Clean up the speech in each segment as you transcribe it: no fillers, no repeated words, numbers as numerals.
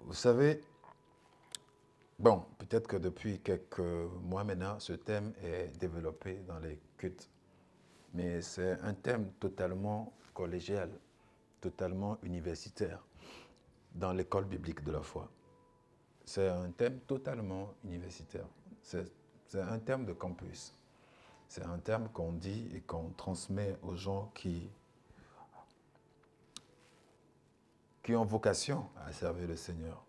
Vous savez, bon, peut-être que depuis quelques mois maintenant, ce thème est développé dans les cultes, mais c'est un thème totalement collégial, totalement universitaire dans l'école biblique de la foi. C'est un thème totalement universitaire. C'est un thème de campus. C'est un terme qu'on dit et qu'on transmet aux gens qui ont vocation à servir le Seigneur.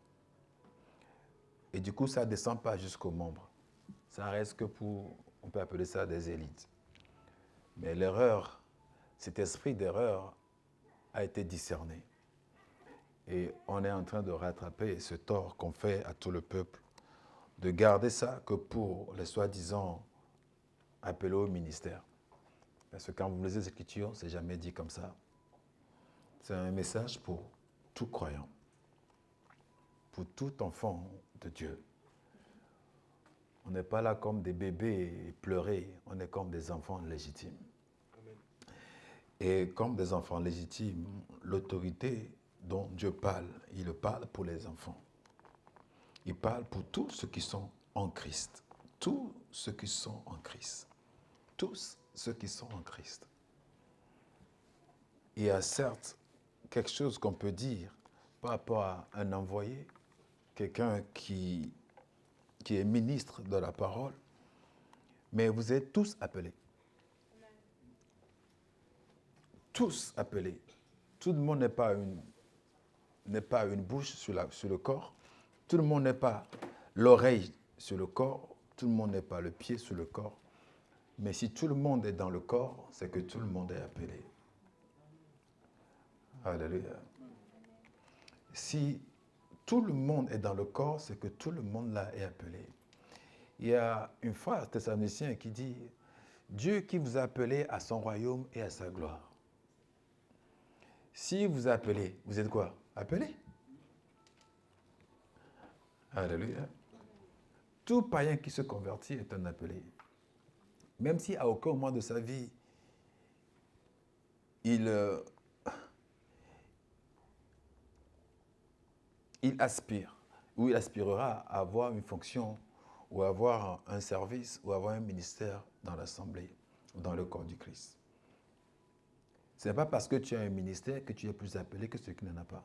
Et du coup, ça ne descend pas jusqu'aux membres. Ça reste que pour, on peut appeler ça des élites. Mais l'erreur, cet esprit d'erreur a été discerné. Et on est en train de rattraper ce tort qu'on fait à tout le peuple, de garder ça que pour les soi-disant appelés au ministère. Parce que quand vous lisez les Écritures, c'est jamais dit comme ça. C'est un message pour tout croyant, pour tout enfant de Dieu. On n'est pas là comme des bébés pleurer, on est comme des enfants légitimes. Amen. Et comme des enfants légitimes, l'autorité dont Dieu parle, il parle pour les enfants. Il parle pour tous ceux qui sont en Christ. Tous ceux qui sont en Christ. Tous ceux qui sont en Christ. Il y a certes quelque chose qu'on peut dire par rapport à un envoyé, quelqu'un qui est ministre de la parole, mais vous êtes tous appelés. Tous appelés. Tout le monde n'est pas une bouche sur le corps. Tout le monde n'est pas l'oreille sur le corps. Tout le monde n'est pas le pied sur le corps. Mais si tout le monde est dans le corps, c'est que tout le monde est appelé. Alléluia. Si tout le monde est dans le corps, c'est que tout le monde là est appelé. Il y a une phrase thessalonicienne qui dit « Dieu qui vous a appelé à son royaume et à sa gloire ». Si vous appelez, vous êtes quoi? Appelé. Alléluia. Tout païen qui se convertit est un appelé. Même si à aucun moment de sa vie, il aspire, ou il aspirera à avoir une fonction, ou à avoir un service, ou à avoir un ministère dans l'Assemblée, ou dans le corps du Christ. Ce n'est pas parce que tu as un ministère que tu es plus appelé que ceux qui n'en ont pas.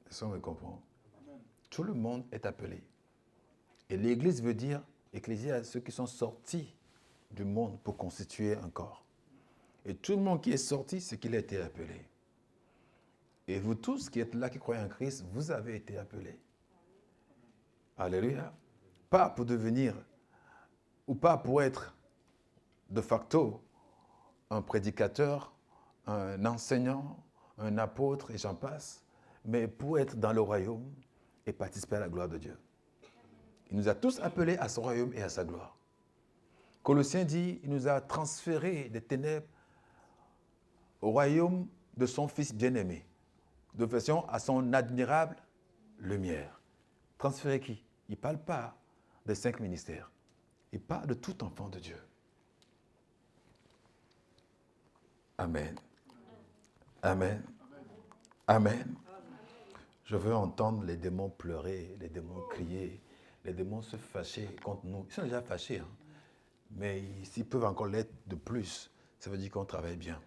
Est-ce qu'on me comprend? Tout le monde est appelé. Et l'Église veut dire, ecclésia, ceux qui sont sortis du monde pour constituer un corps. Et tout le monde qui est sorti, c'est qu'il a été appelé. Et vous tous qui êtes là, qui croyez en Christ, vous avez été appelés. Alléluia. Pas pour devenir, ou pas pour être de facto un prédicateur, un enseignant, un apôtre, et j'en passe, mais pour être dans le royaume et participer à la gloire de Dieu. Il nous a tous appelés à son royaume et à sa gloire. Colossiens dit, il nous a transférés des ténèbres au royaume de son Fils bien-aimé, de façon à son admirable lumière. Transférer qui? Il ne parle pas des 5 ministères. Il parle de tout enfant de Dieu. Amen. Amen. Amen. Je veux entendre les démons pleurer, les démons crier, les démons se fâcher contre nous. Ils sont déjà fâchés, hein? Mais s'ils peuvent encore l'être de plus, ça veut dire qu'on travaille bien.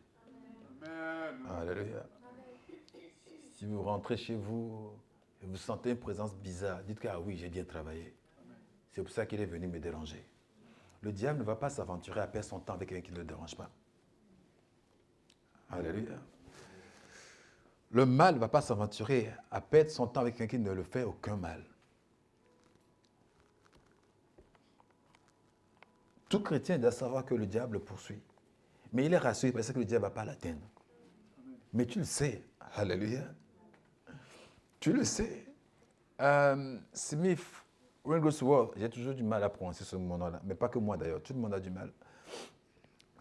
Amen. Alléluia. Si vous rentrez chez vous et vous sentez une présence bizarre, dites que ah oui, j'ai bien travaillé. C'est pour ça qu'il est venu me déranger. Le diable ne va pas s'aventurer à perdre son temps avec quelqu'un qui ne le dérange pas. Alléluia. Le mal ne va pas s'aventurer à perdre son temps avec quelqu'un qui ne le fait aucun mal. Tout chrétien doit savoir que le diable le poursuit. Mais il est rassuré parce que le diable ne va pas l'atteindre. Mais tu le sais. Alléluia. Tu le sais. Smith Wigglesworth, j'ai toujours du mal à prononcer ce nom-là, mais pas que moi d'ailleurs, tout le monde a du mal.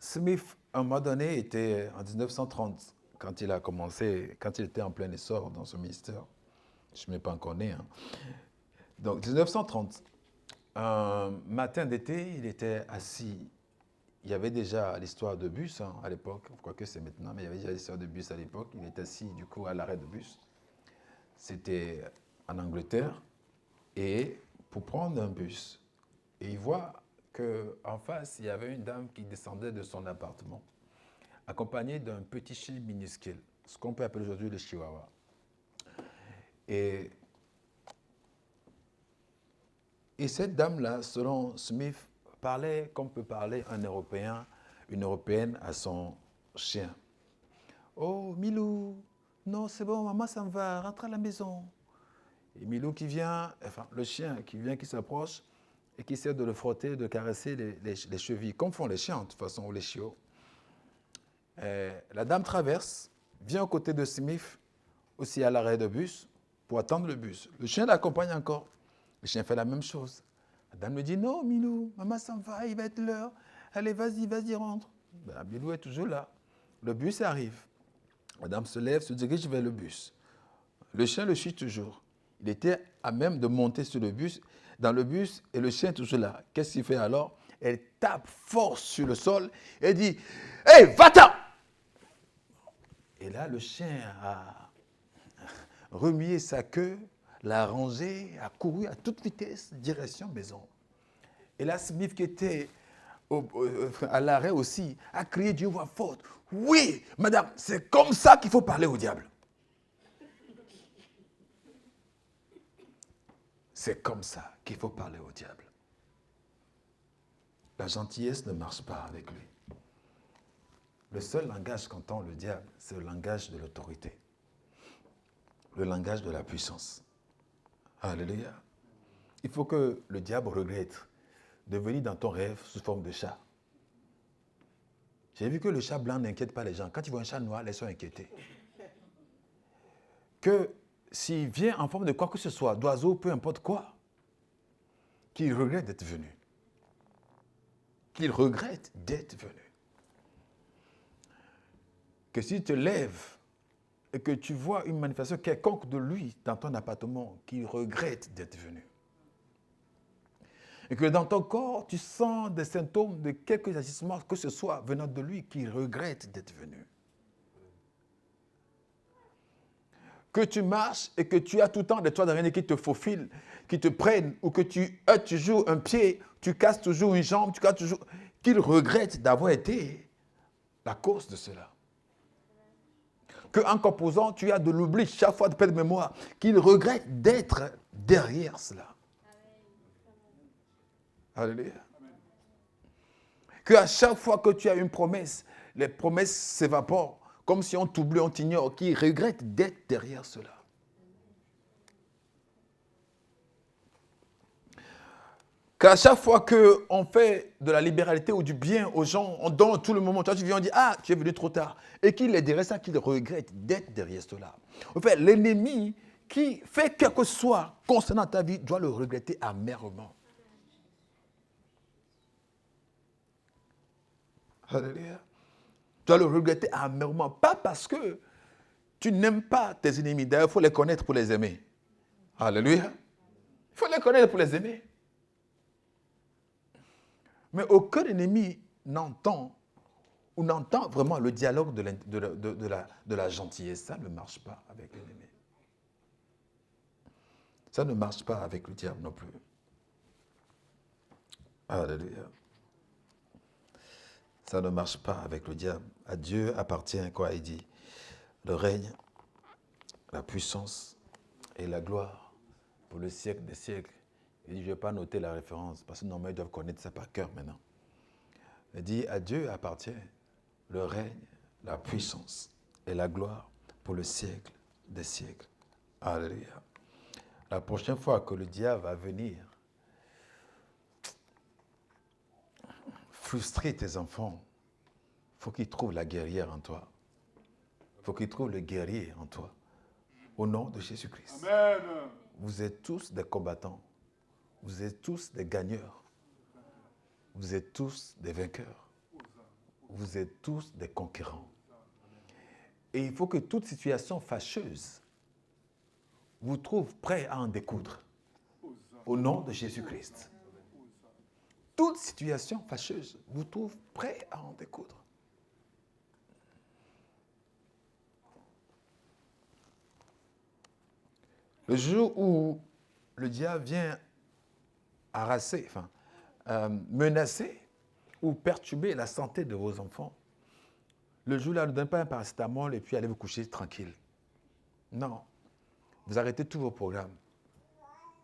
Smith, à un moment donné, était en 1930, quand il a commencé, quand il était en plein essor dans ce ministère. Je ne m'ai pas encore né. Hein. Donc, 1930, un matin d'été, il était assis. Il y avait déjà l'histoire de bus hein, à l'époque, quoique c'est maintenant, mais il y avait déjà l'histoire de bus à l'époque. Il était assis du coup à l'arrêt de bus. c'était en Angleterre, et pour prendre un bus, et il voit qu'en face, il y avait une dame qui descendait de son appartement, accompagnée d'un petit chien minuscule, ce qu'on peut appeler aujourd'hui le chihuahua. Et cette dame-là, selon Smith, parlait comme peut parler un Européen, une Européenne à son chien. « Oh, Milou, non, c'est bon, maman, ça me va, rentre à la maison. » Et Milou qui vient, enfin, le chien qui vient, qui s'approche et qui essaie de le frotter, de caresser les chevilles, comme font les chiens, de toute façon, ou les chiots. La dame traverse, vient aux côtés de Smith, aussi à l'arrêt de bus, pour attendre le bus. Le chien l'accompagne encore. Le chien fait la même chose. La dame me dit, non, Milou, maman s'en va, il va être l'heure. Allez, vas-y, rentre. Ben, Milou est toujours là. Le bus arrive. La dame se lève, se dirige vers le bus. Le chien le suit toujours. Il était à même de monter sur le bus, dans le bus, et le chien est toujours là. Qu'est-ce qu'il fait alors? Elle tape fort sur le sol et dit, « Hé, va-t'en !» Et là, le chien a remué sa queue, l'a rangé, a couru à toute vitesse, direction maison. Et là, Smith, qui était à l'arrêt aussi, a crié d'une voix forte, « Oui, madame, c'est comme ça qu'il faut parler au diable. » C'est comme ça qu'il faut parler au diable. La gentillesse ne marche pas avec lui. Le seul langage qu'entend le diable, c'est le langage de l'autorité. Le langage de la puissance. Alléluia. Il faut que le diable regrette de venir dans ton rêve sous forme de chat. J'ai vu que le chat blanc n'inquiète pas les gens. Quand ils voient un chat noir, ils sont inquiétés. Que s'il vient en forme de quoi que ce soit, d'oiseau, peu importe quoi, qu'il regrette d'être venu. Qu'il regrette d'être venu. Que s'il te lève et que tu vois une manifestation quelconque de lui dans ton appartement, qu'il regrette d'être venu. Et que dans ton corps, tu sens des symptômes de quelques agissements que ce soit venant de lui, qu'il regrette d'être venu. Que tu marches et que tu as tout le temps des toits d'araignée qui te faufilent, qui te prennent, ou que tu heurtes toujours un pied, tu casses toujours une jambe, tu casses toujours... Qu'il regrette d'avoir été la cause de cela. Qu'en composant, tu as de l'oubli chaque fois de perdre mémoire, qu'il regrette d'être derrière cela. Alléluia. Qu'à chaque fois que tu as une promesse, les promesses s'évaporent, comme si on t'oublie, on t'ignore, qu'il regrette d'être derrière cela. Qu'à chaque fois qu'on fait de la libéralité ou du bien aux gens, on donne tout le moment. Toi, tu viens, on dit, ah, tu es venu trop tard. Et qu'il est derrière ça, qu'il regrette d'être derrière cela. En fait, l'ennemi qui fait quelque chose concernant ta vie doit le regretter amèrement. Alléluia. Tu dois le regretter amèrement. Pas parce que tu n'aimes pas tes ennemis. D'ailleurs, il faut les connaître pour les aimer. Alléluia. Il faut les connaître pour les aimer. Mais aucun ennemi n'entend ou n'entend vraiment le dialogue de la gentillesse. Ça ne marche pas avec l'ennemi. Ça ne marche pas avec le diable non plus. Alléluia. Ça ne marche pas avec le diable. À Dieu appartient quoi? Il dit le règne, la puissance et la gloire pour le siècle des siècles. Il dit, je ne vais pas noter la référence, parce que normalement, ils doivent connaître ça par cœur maintenant. Il dit, à Dieu appartient le règne, la puissance et la gloire pour le siècle des siècles. Alléluia. La prochaine fois que le diable va venir frustrer tes enfants, il faut qu'il trouve la guerrière en toi. Il faut qu'il trouve le guerrier en toi. Au nom de Jésus-Christ. Amen. Vous êtes tous des combattants. Vous êtes tous des gagneurs. Vous êtes tous des vainqueurs. Vous êtes tous des conquérants. Et il faut que toute situation fâcheuse vous trouve prêt à en découdre. Au nom de Jésus-Christ. Toute situation fâcheuse vous trouve prêt à en découdre. Le jour où le diable vient harasser, menacer ou perturber la santé de vos enfants, le jour-là, ne donnez pas un paracétamol et puis allez vous coucher tranquille. Non. Vous arrêtez tous vos programmes.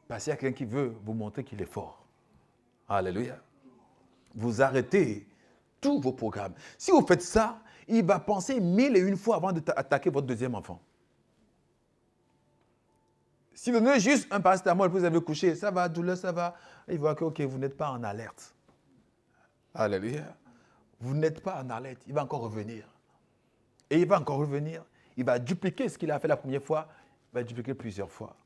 Parce qu'il y a quelqu'un qui veut vous montrer qu'il est fort. Alléluia. Vous arrêtez tous vos programmes. Si vous faites ça, il va penser 1001 fois avant d'attaquer votre deuxième enfant. Si vous donnez juste un paracétamol, vous avez couché, ça va, douleur, ça va. Il voit que ok, vous n'êtes pas en alerte. Alléluia. Vous n'êtes pas en alerte. Il va encore revenir. Et il va encore revenir. Il va dupliquer ce qu'il a fait la première fois. Il va dupliquer plusieurs fois.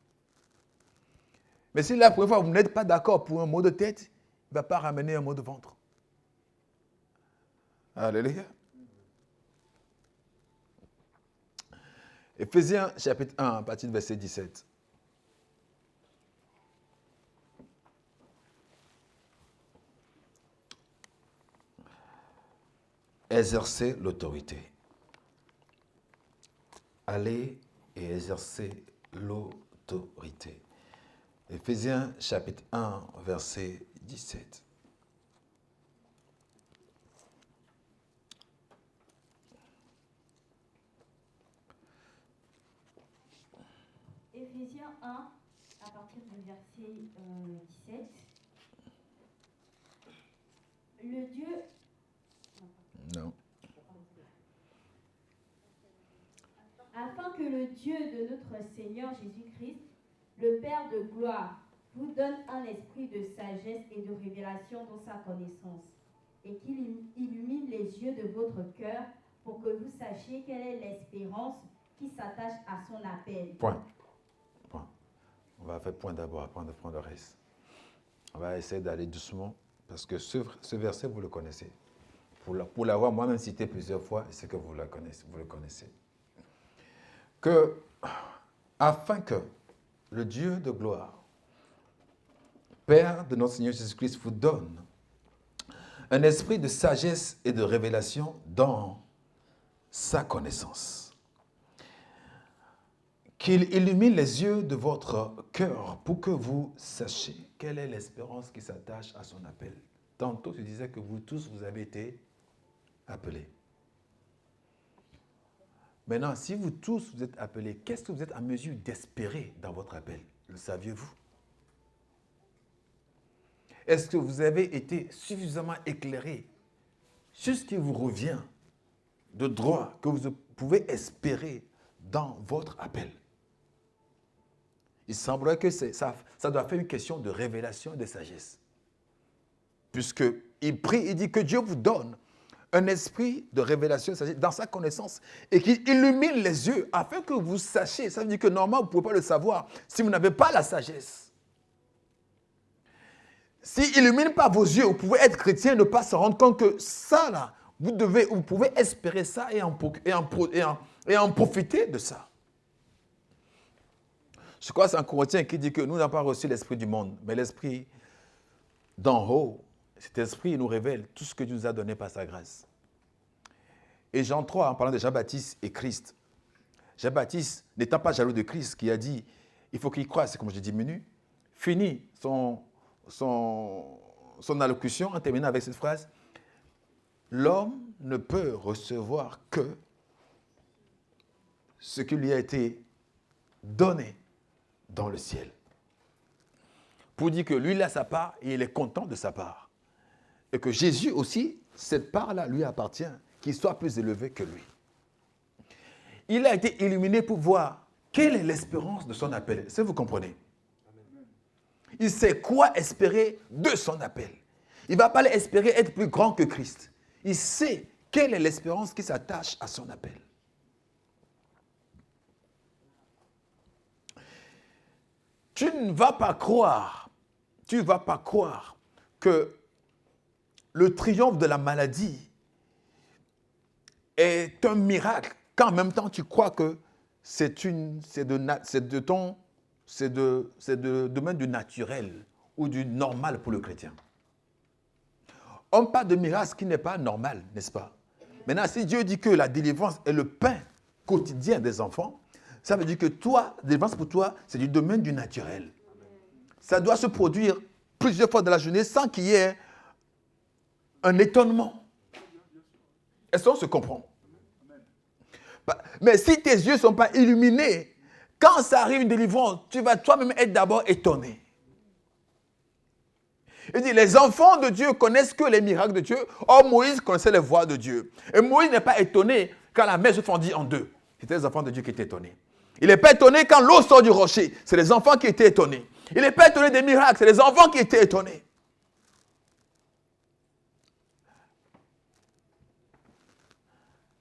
Mais si la première fois, vous n'êtes pas d'accord pour un mot de tête, il ne va pas ramener un mot de ventre. Alléluia. Éphésiens chapitre 1, à partir du verset 17. Exercez l'autorité. Allez et exercez l'autorité. Éphésiens chapitre 1, verset 17. Éphésiens 1, à partir du verset 17. Le Dieu... Non. Afin que le Dieu de notre Seigneur Jésus-Christ, le Père de gloire, vous donne un esprit de sagesse et de révélation dans sa connaissance, et qu'il illumine les yeux de votre cœur pour que vous sachiez quelle est l'espérance qui s'attache à son appel. Point. On va faire point d'abord, après on va prendre le reste. On va essayer d'aller doucement, parce que ce verset, vous le connaissez. Pour l'avoir moi-même cité plusieurs fois, c'est que vous le connaissez. Que, afin que le Dieu de gloire, Père de notre Seigneur Jésus-Christ, vous donne un esprit de sagesse et de révélation dans sa connaissance. Qu'il illumine les yeux de votre cœur pour que vous sachiez quelle est l'espérance qui s'attache à son appel. Tantôt, je disais que vous tous, vous avez été appelés. Maintenant, si vous tous vous êtes appelés, qu'est-ce que vous êtes en mesure d'espérer dans votre appel? Le saviez-vous? Est-ce que vous avez été suffisamment éclairé sur ce qui vous revient de droit que vous pouvez espérer dans votre appel? Il semblerait que ça doit faire une question de révélation et de sagesse. Puisqu'il prie, il dit que Dieu vous donne un esprit de révélation dans sa connaissance et qu'il illumine les yeux afin que vous sachiez. Ça veut dire que normalement, vous ne pouvez pas le savoir si vous n'avez pas la sagesse. S'il n'illumine pas vos yeux, vous pouvez être chrétien et ne pas se rendre compte que ça, là, vous pouvez espérer ça et en profiter de ça. Je crois que c'est un Corinthien qui dit que nous n'avons pas reçu l'esprit du monde, mais l'esprit d'en haut. Cet esprit nous révèle tout ce que Dieu nous a donné par sa grâce. Et Jean 3, en parlant de Jean-Baptiste et Christ, Jean-Baptiste, n'étant pas jaloux de Christ, qui a dit, il faut qu'il croie, c'est comme je diminue, finit son allocution en terminant avec cette phrase, l'homme ne peut recevoir que ce qui lui a été donné dans le ciel. Pour dire que lui, il a sa part et il est content de sa part. Et que Jésus aussi, cette part-là lui appartient, qu'il soit plus élevé que lui. Il a été illuminé pour voir quelle est l'espérance de son appel. Est-ce que vous comprenez? Il sait quoi espérer de son appel. Il ne va pas espérer être plus grand que Christ. Il sait quelle est l'espérance qui s'attache à son appel. Tu ne vas pas croire que le triomphe de la maladie est un miracle, quand en même temps tu crois que c'est de domaine du naturel ou du normal pour le chrétien. On parle de miracle qui n'est pas normal, n'est-ce pas? Maintenant, si Dieu dit que la délivrance est le pain quotidien des enfants, ça veut dire que toi, la délivrance pour toi, c'est du domaine du naturel. Ça doit se produire plusieurs fois dans la journée sans qu'il y ait un étonnement. Est-ce qu'on se comprend? Mais si tes yeux ne sont pas illuminés, quand ça arrive une délivrance, tu vas toi-même être d'abord étonné. Il dit, les enfants de Dieu connaissent que les miracles de Dieu. Or, Moïse connaissait les voies de Dieu. Et Moïse n'est pas étonné quand la mer se fendit en deux. C'était les enfants de Dieu qui étaient étonnés. Il n'est pas étonné quand l'eau sort du rocher. C'est les enfants qui étaient étonnés. Il n'est pas étonné des miracles. C'est les enfants qui étaient étonnés.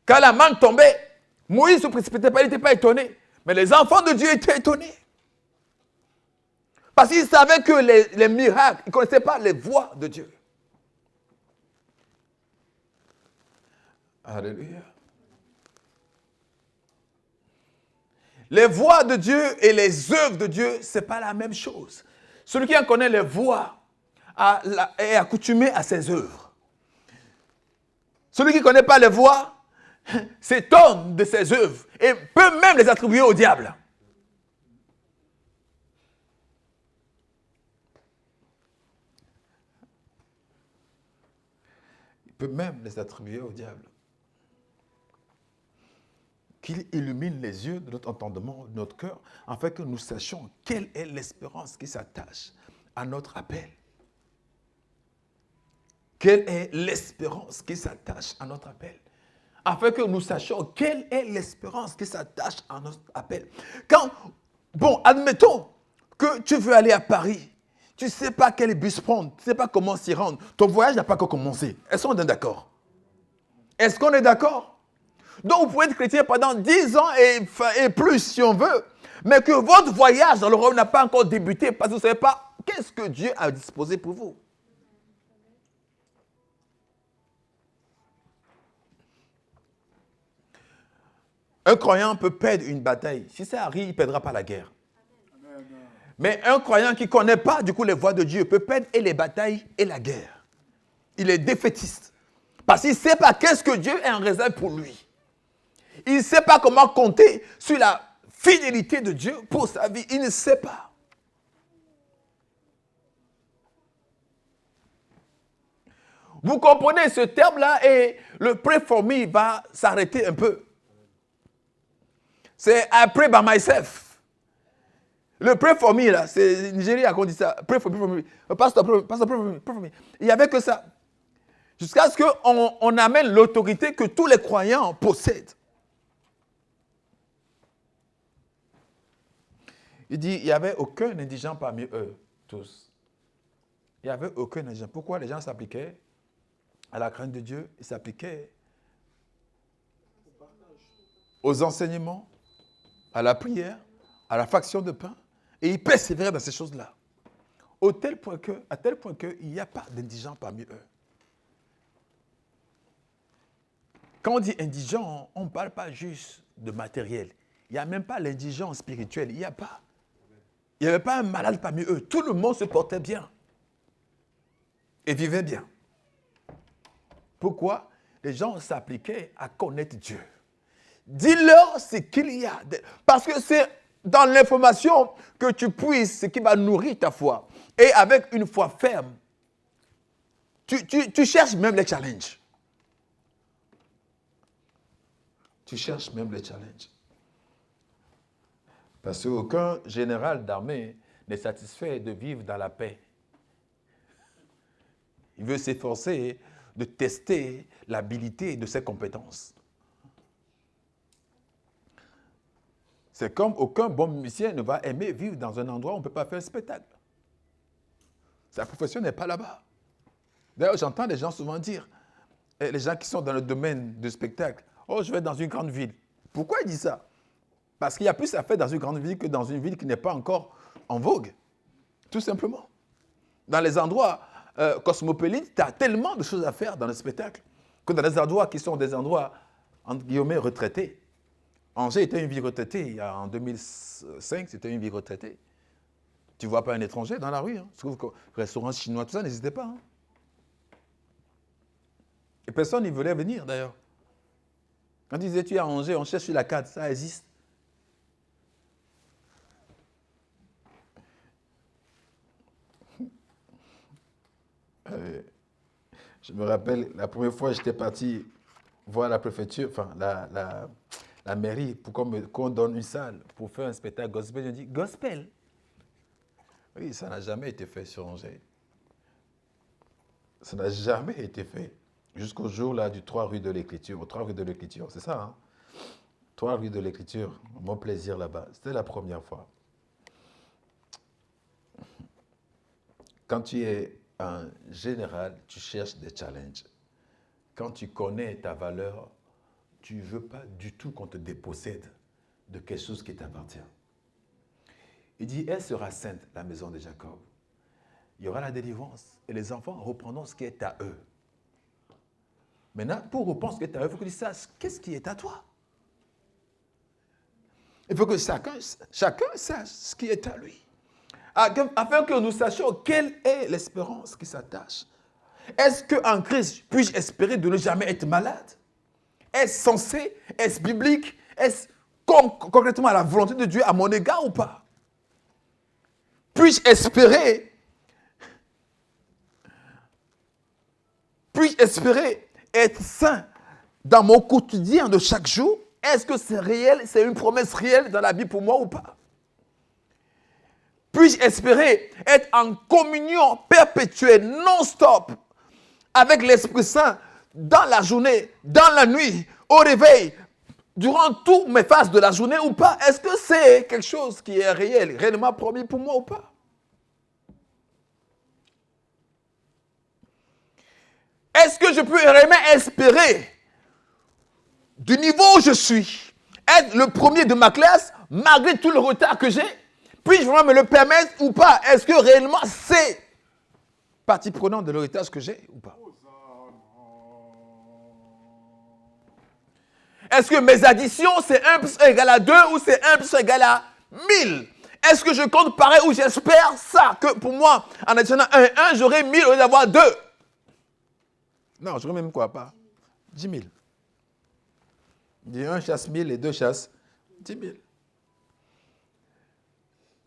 Quand la manne tombait, Moïse ne se précipitait pas, il n'était pas étonné. Mais les enfants de Dieu étaient étonnés. Parce qu'ils savaient que les miracles, ils ne connaissaient pas les voies de Dieu. Alléluia. Les voies de Dieu et les œuvres de Dieu, ce n'est pas la même chose. Celui qui en connaît les voies est accoutumé à ses œuvres. Celui qui ne connaît pas les voies s'étonne de ses œuvres et peut même les attribuer au diable. Il peut même les attribuer au diable. Qu'il illumine les yeux de notre entendement, de notre cœur, afin que nous sachions quelle est l'espérance qui s'attache à notre appel. Quelle est l'espérance qui s'attache à notre appel? Afin que nous sachions quelle est l'espérance qui s'attache à notre appel. Admettons que tu veux aller à Paris. Tu ne sais pas quel bus prendre. Tu ne sais pas comment s'y rendre. Ton voyage n'a pas encore commencé. Est-ce qu'on est d'accord? Est-ce qu'on est d'accord? Donc, vous pouvez être chrétien pendant 10 ans et plus, si on veut. Mais que votre voyage dans le royaume n'a pas encore débuté parce que vous ne savez pas qu'est-ce que Dieu a disposé pour vous. Un croyant peut perdre une bataille. Si ça arrive, il ne perdra pas la guerre. Mais un croyant qui ne connaît pas du coup les voies de Dieu peut perdre et les batailles et la guerre. Il est défaitiste. Parce qu'il ne sait pas qu'est-ce que Dieu est en réserve pour lui. Il ne sait pas comment compter sur la fidélité de Dieu pour sa vie. Il ne sait pas. Vous comprenez ce terme-là et le pray-for-me va s'arrêter un peu. C'est I pray by myself. Le pray-for-me, là, c'est Nigeria qu'on dit ça. Pray-for-me. Pasteur, pray-for-me. Il n'y avait que ça. Jusqu'à ce qu'on amène l'autorité que tous les croyants possèdent. Il dit, il n'y avait aucun indigent parmi eux, tous. Il n'y avait aucun indigent. Pourquoi les gens s'appliquaient à la crainte de Dieu? Ils s'appliquaient aux enseignements, à la prière, à la fraction de pain. Et ils persévéraient dans ces choses-là. À tel point qu'il n'y a pas d'indigents parmi eux. Quand on dit indigent, on ne parle pas juste de matériel. Il n'y a même pas l'indigent spirituel. Il n'y a pas. Il n'y avait pas un malade parmi eux. Tout le monde se portait bien. Et vivait bien. Pourquoi? Les gens s'appliquaient à connaître Dieu. Dis-leur ce qu'il y a. Parce que c'est dans l'information que tu puisses ce qui va nourrir ta foi. Et avec une foi ferme, tu cherches même les challenges. Tu cherches même les challenges. Parce qu'aucun général d'armée n'est satisfait de vivre dans la paix. Il veut s'efforcer de tester l'habilité de ses compétences. C'est comme aucun bon musicien ne va aimer vivre dans un endroit où on ne peut pas faire un spectacle. Sa profession n'est pas là-bas. D'ailleurs, j'entends les gens souvent dire, les gens qui sont dans le domaine du spectacle, « Oh, je vais dans une grande ville. » Pourquoi ils disent ça? Parce qu'il y a plus à faire dans une grande ville que dans une ville qui n'est pas encore en vogue. Tout simplement. Dans les endroits cosmopolites, tu as tellement de choses à faire dans le spectacle que dans les endroits qui sont des endroits, entre guillemets, retraités. Angers était une ville retraitée. En 2005, c'était une ville retraitée. Tu ne vois pas un étranger dans la rue. Hein. Je trouve que restaurant chinois, tout ça, n'hésitez pas. Hein. Et personne n'y voulait venir, d'ailleurs. Quand ils disaient, tu es à Angers, on cherche sur la carte, ça existe. Je me rappelle, la première fois, j'étais parti voir la préfecture, enfin, la mairie, pour qu'on donne une salle pour faire un spectacle gospel. J'ai dit, gospel? Oui, ça n'a jamais été fait sur Angers. Ça n'a jamais été fait. Jusqu'au jour là du 3 rue de l'Écriture. Au 3 rue de l'Écriture, c'est ça, hein? 3 rue de l'Écriture, mon plaisir là-bas. C'était la première fois. Quand tu es un général, tu cherches des challenges. Quand tu connais ta valeur, tu ne veux pas du tout qu'on te dépossède de quelque chose qui t'appartient. Il dit, elle sera sainte, la maison de Jacob. Il y aura la délivrance et les enfants reprendront ce qui est à eux. Maintenant, pour reprendre ce qui est à eux, il faut que tu saches qu'est-ce qui est à toi. Il faut que chacun sache ce qui est à lui. Afin que nous sachions quelle est l'espérance qui s'attache. Est-ce qu'en Christ, puis-je espérer de ne jamais être malade? Est-ce censé? Est-ce biblique? Est-ce concrètement la volonté de Dieu à mon égard ou pas? Puis-je espérer être sain dans mon quotidien de chaque jour? Est-ce que c'est réel? C'est une promesse réelle dans la vie pour moi ou pas? Puis-je espérer être en communion perpétuelle, non-stop, avec l'Esprit Saint, dans la journée, dans la nuit, au réveil, durant toutes mes phases de la journée ou pas? Est-ce que c'est quelque chose qui est réel, réellement promis pour moi ou pas? Est-ce que je peux réellement espérer, du niveau où je suis, être le premier de ma classe, malgré tout le retard que j'ai? Puis-je vraiment me le permettre ou pas? Est-ce que réellement c'est partie prenante de l'héritage que j'ai ou pas? Est-ce que mes additions, c'est 1 plus 1 égale à 2 ou c'est 1 plus 1 égale à 1000? Est-ce que je compte pareil ou j'espère ça? Que pour moi, en additionnant 1 et 1, j'aurai 1000 au lieu d'avoir 2. Non, j'aurais même quoi? Pas 10 000. Dis 1 chasse 1000 et 2 chasse 10 000.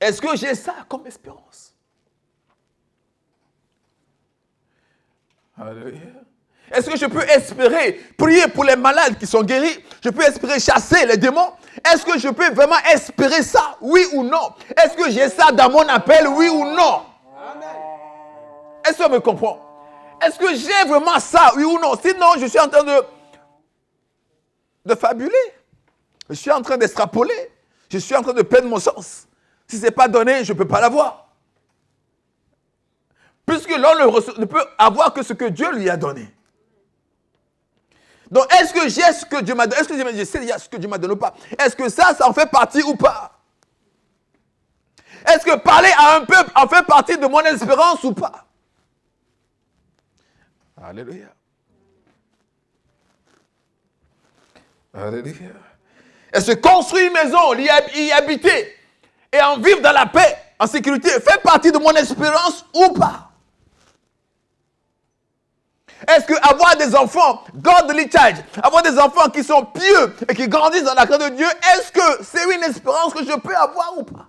Est-ce que j'ai ça comme espérance? Alléluia. Est-ce que je peux espérer prier pour les malades qui sont guéris? Je peux espérer chasser les démons? Est-ce que je peux vraiment espérer ça? Oui ou non? Est-ce que j'ai ça dans mon appel? Oui ou non? Amen. Est-ce que tu me comprends? Est-ce que j'ai vraiment ça? Oui ou non? Sinon, je suis en train de fabuler. Je suis en train d'extrapoler. Je suis en train de perdre mon sens. Si ce n'est pas donné, je ne peux pas l'avoir. Puisque l'homme ne peut avoir que ce que Dieu lui a donné. Donc, est-ce que j'ai ce que Dieu m'a donné? Est-ce que je sais ce que Dieu m'a donné ou pas? Est-ce que ça en fait partie ou pas? Est-ce que parler à un peuple en fait partie de mon espérance ou pas? Alléluia. Alléluia. Est-ce que construire une maison, y habiter et en vivre dans la paix, en sécurité, fait partie de mon espérance ou pas? Est-ce que avoir des enfants, godly child, avoir des enfants qui sont pieux et qui grandissent dans la crainte de Dieu, est-ce que c'est une espérance que je peux avoir ou pas?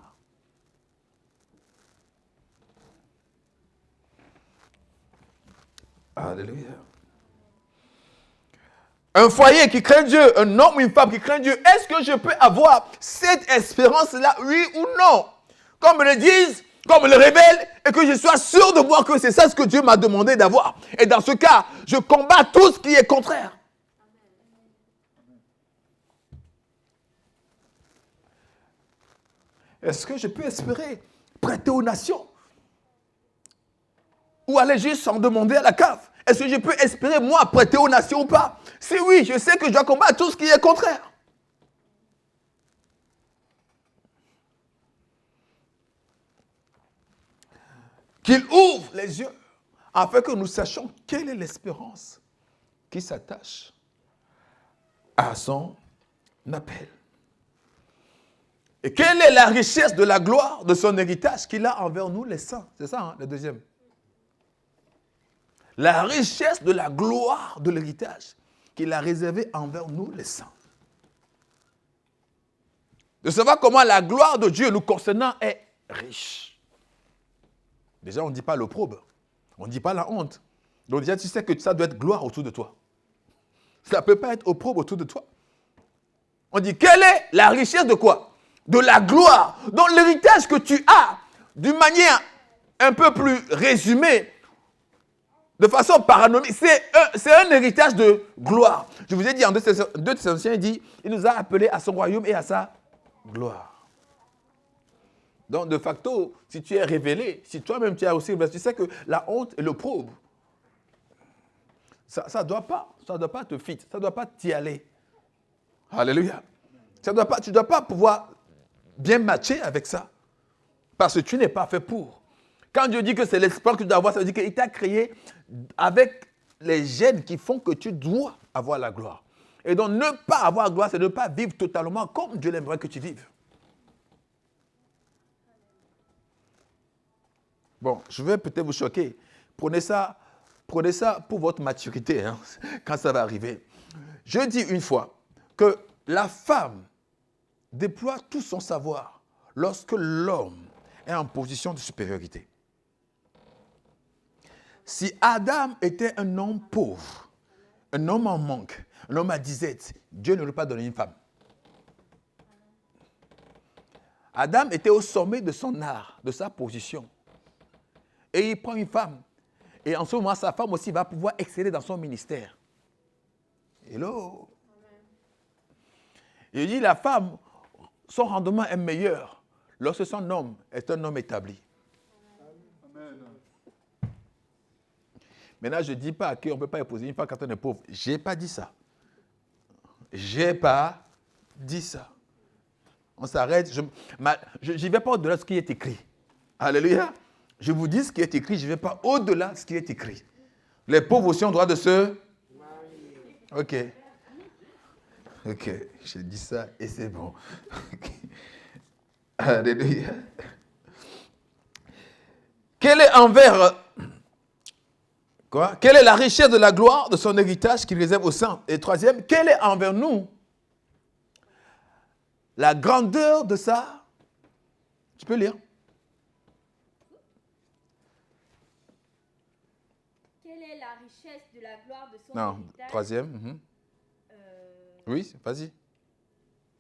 Alléluia. Un foyer qui craint Dieu, un homme ou une femme qui craint Dieu, est-ce que je peux avoir cette espérance-là, oui ou non? Qu'on me le dise, qu'on me le révèle, et que je sois sûr de voir que c'est ça ce que Dieu m'a demandé d'avoir. Et dans ce cas, je combats tout ce qui est contraire. Est-ce que je peux espérer prêter aux nations? Ou aller juste sans demander à la cave? Est-ce que je peux espérer, moi, prêter aux nations ou pas? Si oui, je sais que je dois combattre tout ce qui est contraire. Qu'il ouvre les yeux afin que nous sachions quelle est l'espérance qui s'attache à son appel. Et quelle est la richesse de la gloire de son héritage qu'il a envers nous les saints? C'est ça, hein, le deuxième. La richesse de la gloire de l'héritage qu'il a réservé envers nous les saints. De savoir comment la gloire de Dieu nous concernant est riche. Déjà, on ne dit pas l'opprobre, on ne dit pas la honte, Donc déjà, tu sais que ça doit être gloire autour de toi. Ça ne peut pas être opprobre autour de toi. On dit, quelle est la richesse de quoi? De la gloire. Donc l'héritage que tu as, d'une manière un peu plus résumée, de façon paranomique, c'est un héritage de gloire. Je vous ai dit en 2 Thessaloniciens, il dit, il nous a appelés à son royaume et à sa gloire. Donc de facto, si tu es révélé, si toi-même tu as aussi révélé, tu sais que la honte et l'opprobre, ça ne doit pas te fit, ça ne doit pas t'y aller. Alléluia. Tu ne dois pas pouvoir bien matcher avec ça. Parce que tu n'es pas fait pour. Quand Dieu dit que c'est l'espoir que tu dois avoir, ça veut dire qu'il t'a créé avec les gènes qui font que tu dois avoir la gloire. Et donc, ne pas avoir gloire, c'est ne pas vivre totalement comme Dieu aimerait que tu vives. Bon, je vais peut-être vous choquer. Prenez ça pour votre maturité, hein, quand ça va arriver. Je dis une fois que la femme déploie tout son savoir lorsque l'homme est en position de supériorité. Si Adam était un homme pauvre, un homme en manque, un homme à disette, Dieu ne lui a pas donné une femme. Adam était au sommet de son art, de sa position. Et il prend une femme. Et en ce moment, sa femme aussi va pouvoir exceller dans son ministère. Hello. Il dit, la femme, son rendement est meilleur lorsque son homme est un homme établi. Amen. Maintenant, je ne dis pas qu'on ne peut pas épouser une femme quand on est pauvre. Je n'ai pas dit ça. Je n'ai pas dit ça. On s'arrête. Je n'y vais pas au-delà de ce qui est écrit. Alléluia. Je vous dis ce qui est écrit, je ne vais pas au-delà de ce qui est écrit. Les pauvres aussi ont droit de se... Ok. Ok, j'ai dit ça et c'est bon. Alléluia. Quelle est la richesse de la gloire de son héritage qu'il réserve aux saints? Et troisième, quelle est envers nous la grandeur de sa... Tu peux lire? Quelle est la richesse de la gloire de son Non, héritage? troisième. Oui, vas-y.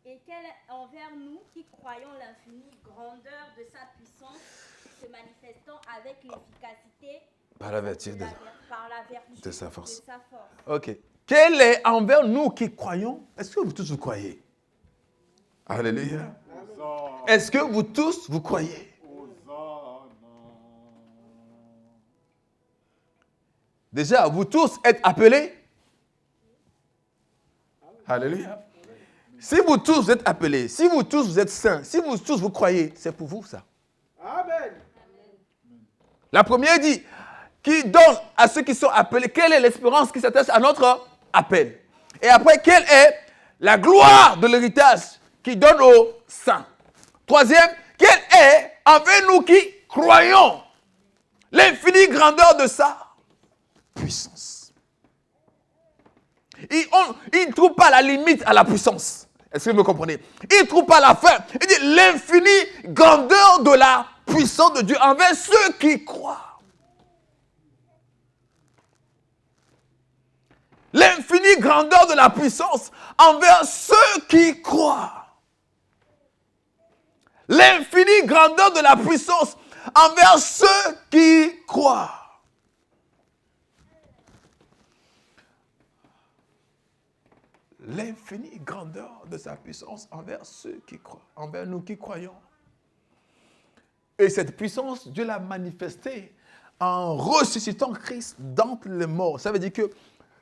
Et quelle est envers nous qui croyons l'infinie grandeur de sa puissance se manifestant avec l'efficacité Par la vertu de sa force. Ok. Quelle est envers nous qui croyons? Est-ce que vous tous vous croyez? Alléluia. Est-ce que vous tous vous croyez? Déjà, vous tous êtes appelés? Alléluia. Si vous tous vous êtes appelés, si vous tous vous êtes saints, si vous tous vous croyez, c'est pour vous ça. Amen. La première dit, qui donne à ceux qui sont appelés, quelle est l'espérance qui s'attache à notre appel? Et après, quelle est la gloire de l'héritage qui donne aux saints? Troisième, quelle est envers nous qui croyons l'infinie grandeur de sa puissance? Il ne trouve pas la limite à la puissance. Est-ce que vous me comprenez? Il ne trouve pas la fin. Il dit l'infinie grandeur de la puissance de Dieu envers ceux qui croient. L'infinie grandeur de la puissance envers ceux qui croient. L'infinie grandeur de la puissance envers ceux qui croient. L'infinie grandeur de sa puissance envers ceux qui croient, envers nous qui croyons. Et cette puissance, Dieu l'a manifestée en ressuscitant Christ d'entre les morts. Ça veut dire que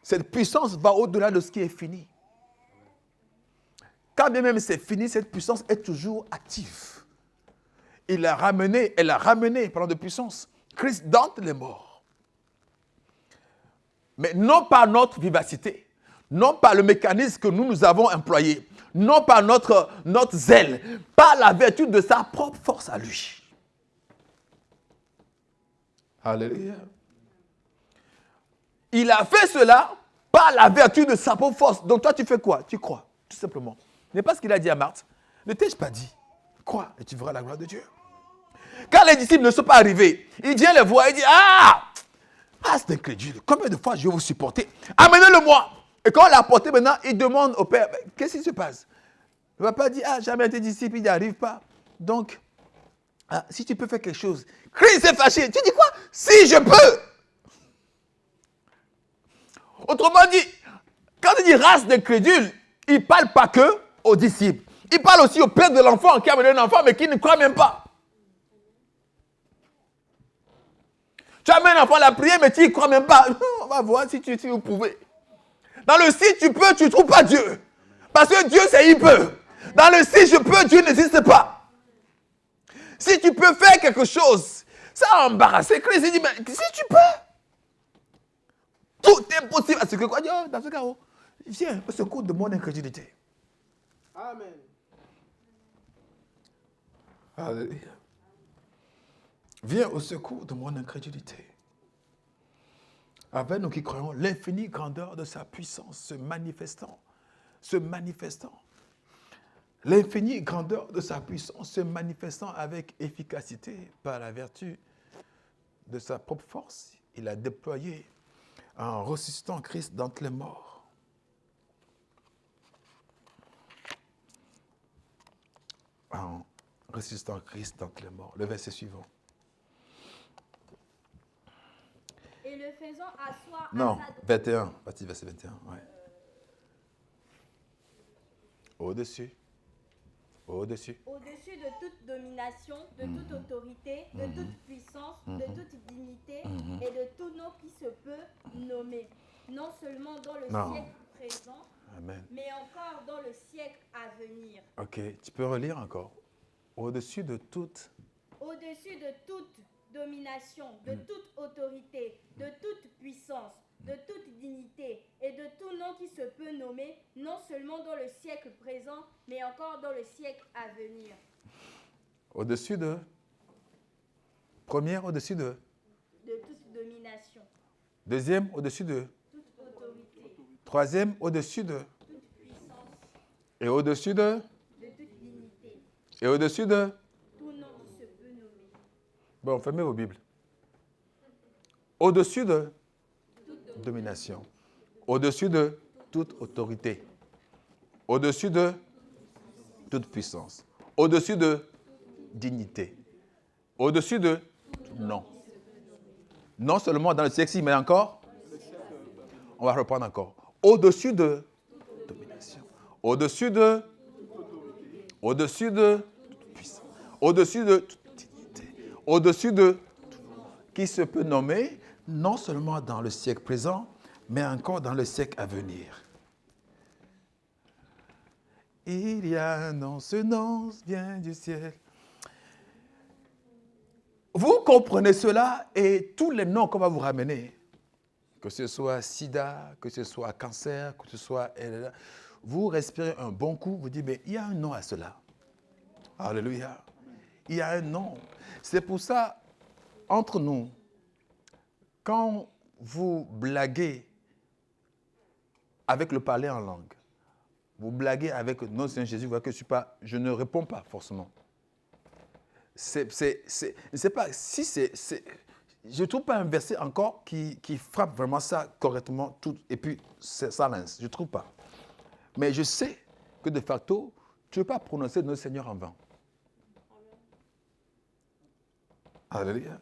cette puissance va au-delà de ce qui est fini. Quand bien même c'est fini, cette puissance est toujours active. Elle a ramené, parlant de puissance, Christ d'entre les morts. Mais non par notre vivacité, non par le mécanisme que nous avons employé, non par notre zèle, par la vertu de sa propre force à lui. Alléluia. Il a fait cela par la vertu de sa propre force. Donc toi, tu fais quoi? Tu crois, tout simplement. Ce n'est pas ce qu'il a dit à Marthe. Ne t'ai-je pas dit? Crois et tu verras la gloire de Dieu. Quand les disciples ne sont pas arrivés, il vient les voir et dit, race d'incrédules, combien de fois je vais vous supporter? Amenez-le-moi. Et quand on l'a apporté maintenant, il demande au Père, qu'est-ce qui se passe? Le papa dit, jamais été disciple, il n'y arrive pas. Donc, si tu peux faire quelque chose. Christ est fâché. Tu dis quoi? Si je peux. Autrement dit, quand il dit race d'incrédules, il ne parle pas que aux disciples. Il parle aussi au père de l'enfant qui a amené un enfant mais qui ne croit même pas. Tu amènes un enfant à la prière mais tu n'y crois même pas. On va voir si vous pouvez. Dans le si tu peux, tu ne trouves pas Dieu. Parce que Dieu, c'est il peut. Dans le si je peux, Dieu n'existe pas. Si tu peux faire quelque chose, ça a embarrassé Christ. Il dit, mais si tu peux, tout est possible. À ce que quoi? Dans ce cas, viens au secours de mon incrédulité. Amen. Alléluia. Viens au secours de mon incrédulité. Avec nous qui croyons l'infinie grandeur de sa puissance se manifestant. L'infinie grandeur de sa puissance se manifestant avec efficacité par la vertu de sa propre force. Il a déployé en ressuscitant Christ d'entre les morts. En ressuscitant Christ d'entre les morts. Le verset suivant. Et le faisant asseoir Non, à sa... 21. Partie verset 21. Ouais. Au-dessus. Au-dessus. Au-dessus de toute domination, de toute autorité, de toute puissance, de toute dignité et de tout nom qui se peut nommer, non seulement dans le siècle présent, Amen. mais encore dans le siècle à venir. Ok, tu peux relire encore. Au-dessus de toute. Au-dessus de toute domination, de toute autorité, de toute puissance, de toute dignité et de tout nom qui se peut nommer, non seulement dans le siècle présent, mais encore dans le siècle à venir. Au-dessus de. Première, au-dessus de. De toute domination, Deuxième, au-dessus de. toute autorité, Troisième, au-dessus de. toute puissance, Et au-dessus de. de toute dignité, Et au-dessus de. tout nom qui se peut nommer. Bon, fermez vos Bibles. Au-dessus de. Domination. Au-dessus de toute autorité. Au-dessus de toute puissance. Au-dessus de dignité. Au-dessus de non. Non seulement dans le siècle, mais encore. On va reprendre encore. Au-dessus de domination. Au-dessus de toute puissance. Au-dessus de toute dignité. Au-dessus de tout qui se peut nommer non seulement dans le siècle présent, mais encore dans le siècle à venir. Il y a un nom, ce nom vient du ciel. Vous comprenez cela et tous les noms qu'on va vous ramener, que ce soit sida, que ce soit cancer, que ce soit... Vous respirez un bon coup, vous dites, mais il y a un nom à cela. Alléluia. Il y a un nom. C'est pour ça, entre nous, quand vous blaguez avec le parler en langue, vous blaguez avec notre Seigneur Jésus, vous voyez que je ne réponds pas forcément. Je ne sais pas si je ne trouve pas un verset encore qui frappe vraiment ça correctement, tout, et puis ça lance. Je ne trouve pas. Mais je sais que de facto, tu ne peux pas prononcer notre Seigneur en vain. Alléluia.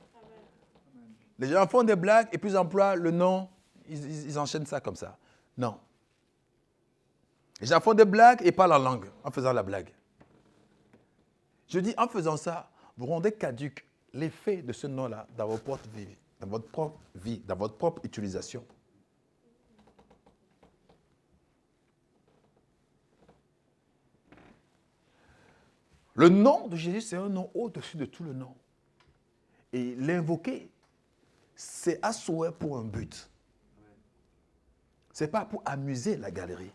Les gens font des blagues et puis ils emploient le nom, ils enchaînent ça comme ça. Non. Les gens font des blagues et parlent en langue en faisant la blague. Je dis, en faisant ça, vous rendez caduque l'effet de ce nom-là dans votre propre vie, dans votre propre utilisation. Le nom de Jésus, c'est un nom au-dessus de tout le nom. Et l'invoquer, c'est à souhait pour un but. Ce n'est pas pour amuser la galerie.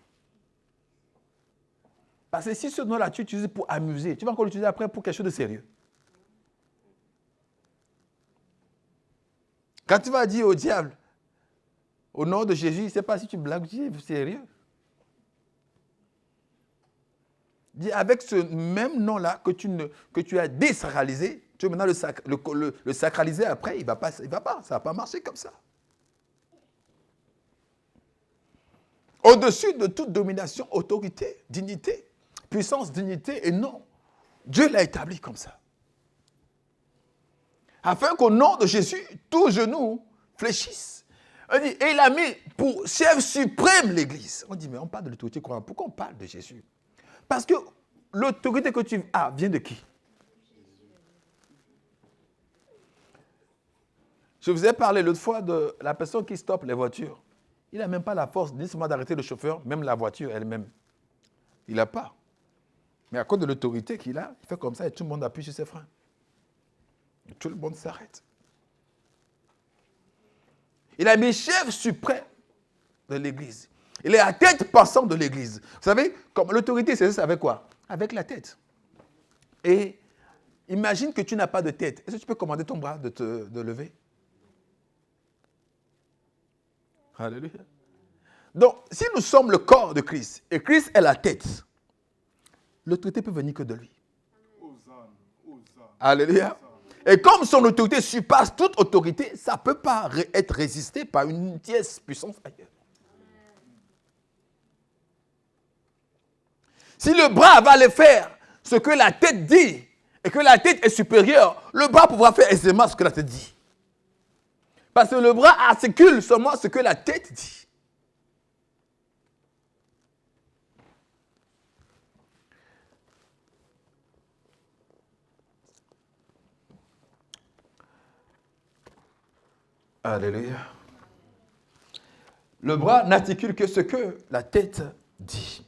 Parce que si ce nom-là, tu l'utilises pour amuser, tu vas encore l'utiliser après pour quelque chose de sérieux. Quand tu vas dire au diable, au nom de Jésus, il ne sait pas si tu blagues ou si c'est sérieux. Dis avec ce même nom-là que tu as désacralisé, tu veux maintenant le sacraliser après, il va pas, ça ne va pas marcher comme ça. au-dessus de toute domination, autorité, dignité, puissance, dignité et nom. Dieu l'a établi comme ça. Afin qu'au nom de Jésus, tous genoux fléchissent. Et il a mis pour chef suprême l'Église. On dit, mais on parle de l'autorité courante. Pourquoi on parle de Jésus? Parce que l'autorité que tu as vient de qui? Je vous ai parlé l'autre fois de la personne qui stoppe les voitures. Il n'a même pas la force, ni seulement d'arrêter le chauffeur, même la voiture elle-même. Il n'a pas. Mais à cause de l'autorité qu'il a, il fait comme ça et tout le monde appuie sur ses freins. Et tout le monde s'arrête. Il a mis chef suprême de l'Église. Il est la tête pensante de l'Église. Vous savez, comme l'autorité, c'est avec quoi? Avec la tête. Et imagine que tu n'as pas de tête. Est-ce que tu peux commander ton bras de lever? Alléluia. Donc, si nous sommes le corps de Christ, et Christ est la tête, l'autorité peut venir que de lui. Alléluia. Et comme son autorité surpasse toute autorité, ça ne peut pas être résisté par une tierce puissance ailleurs. Si le bras va aller faire ce que la tête dit, et que la tête est supérieure, le bras pourra faire aisément ce que la tête dit. Parce que le bras articule seulement ce que la tête dit. Alléluia. Le bras n'articule que ce que la tête dit.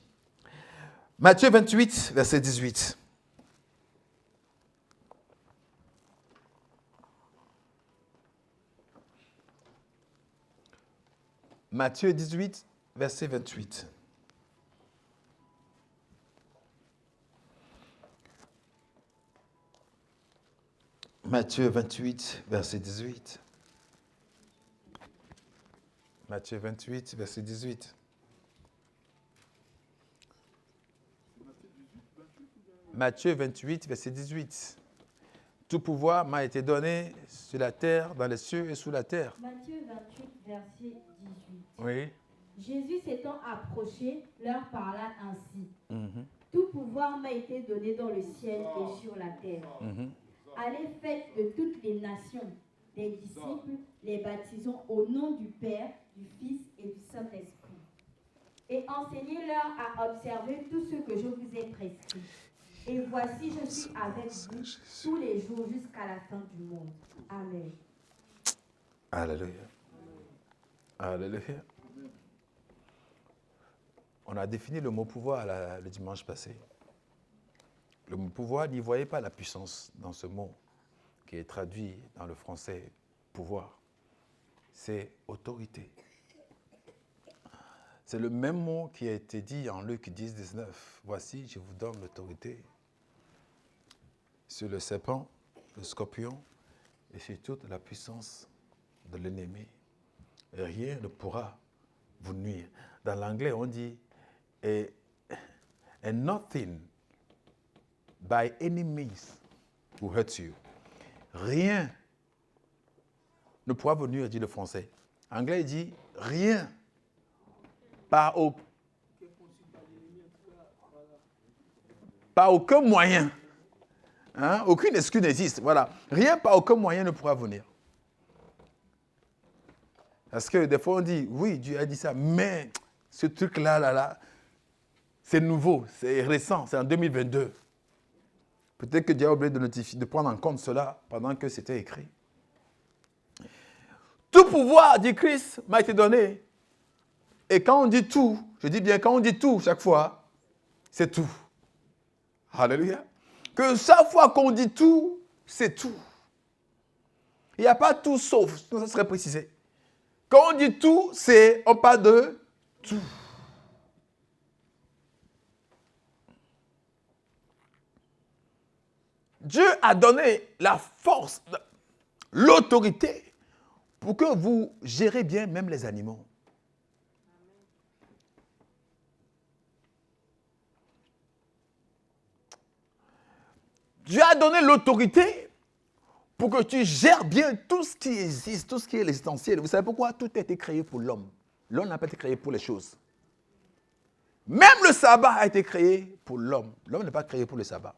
Matthieu 28, verset 18. Matthieu 18, verset 28. Matthieu 28, verset 18. Matthieu 28, verset 18. Matthieu 28, verset 18. Tout pouvoir m'a été donné sur la terre, dans les cieux et sous la terre. Matthieu 28, verset 18. Oui. Jésus s'étant approché, leur parla ainsi. Tout pouvoir m'a été donné dans le ciel et sur la terre. Allez, faites de toutes les nations des disciples, les baptisons au nom du Père, du Fils et du Saint-Esprit. Et enseignez-leur à observer tout ce que je vous ai prescrit. Et voici, je suis avec vous tous les jours jusqu'à la fin du monde. Amen. Alléluia. Alléluia. On a défini le mot pouvoir le dimanche passé. Le mot pouvoir, n'y voyez pas la puissance dans ce mot qui est traduit dans le français pouvoir. C'est autorité. C'est le même mot qui a été dit en Luc 10, 19. Voici, je vous donne l'autorité sur le serpent, le scorpion et sur toute la puissance de l'ennemi. Et rien ne pourra vous nuire. Dans l'anglais, on dit and nothing by any means will hurt you. Rien ne pourra vous nuire, dit le français. Anglais dit rien. Par aucun moyen. Hein? Aucune excuse n'existe. Voilà. Rien, par aucun moyen ne pourra venir. Parce que des fois on dit, oui, Dieu a dit ça, mais ce truc-là, c'est nouveau, c'est récent, c'est en 2022. Peut-être que Dieu a oublié de prendre en compte cela pendant que c'était écrit. Tout pouvoir, dit Christ, m'a été donné. Et quand on dit tout, je dis bien quand on dit tout chaque fois, c'est tout. Alléluia. Que chaque fois qu'on dit tout, c'est tout. Il n'y a pas tout sauf, ça serait précisé. Quand on dit tout, on parle de tout. Dieu a donné la force, l'autorité pour que vous gérez bien même les animaux. Dieu a donné l'autorité pour que tu gères bien tout ce qui existe, tout ce qui est l'essentiel. Vous savez pourquoi? Tout a été créé pour l'homme. L'homme n'a pas été créé pour les choses. Même le sabbat a été créé pour l'homme. L'homme n'est pas créé pour le sabbat.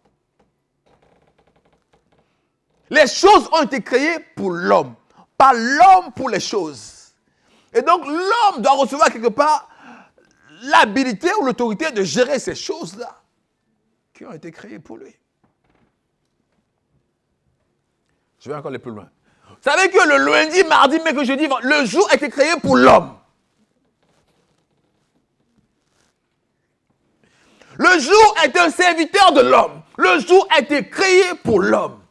Les choses ont été créées pour l'homme, pas l'homme pour les choses. Et donc l'homme doit recevoir quelque part l'habilité ou l'autorité de gérer ces choses-là qui ont été créées pour lui. Je vais encore aller plus loin. Vous savez que le lundi, mardi, mercredi, jeudi, le jour a été créé pour l'homme. Le jour est un serviteur de l'homme. Le jour a été créé pour l'homme.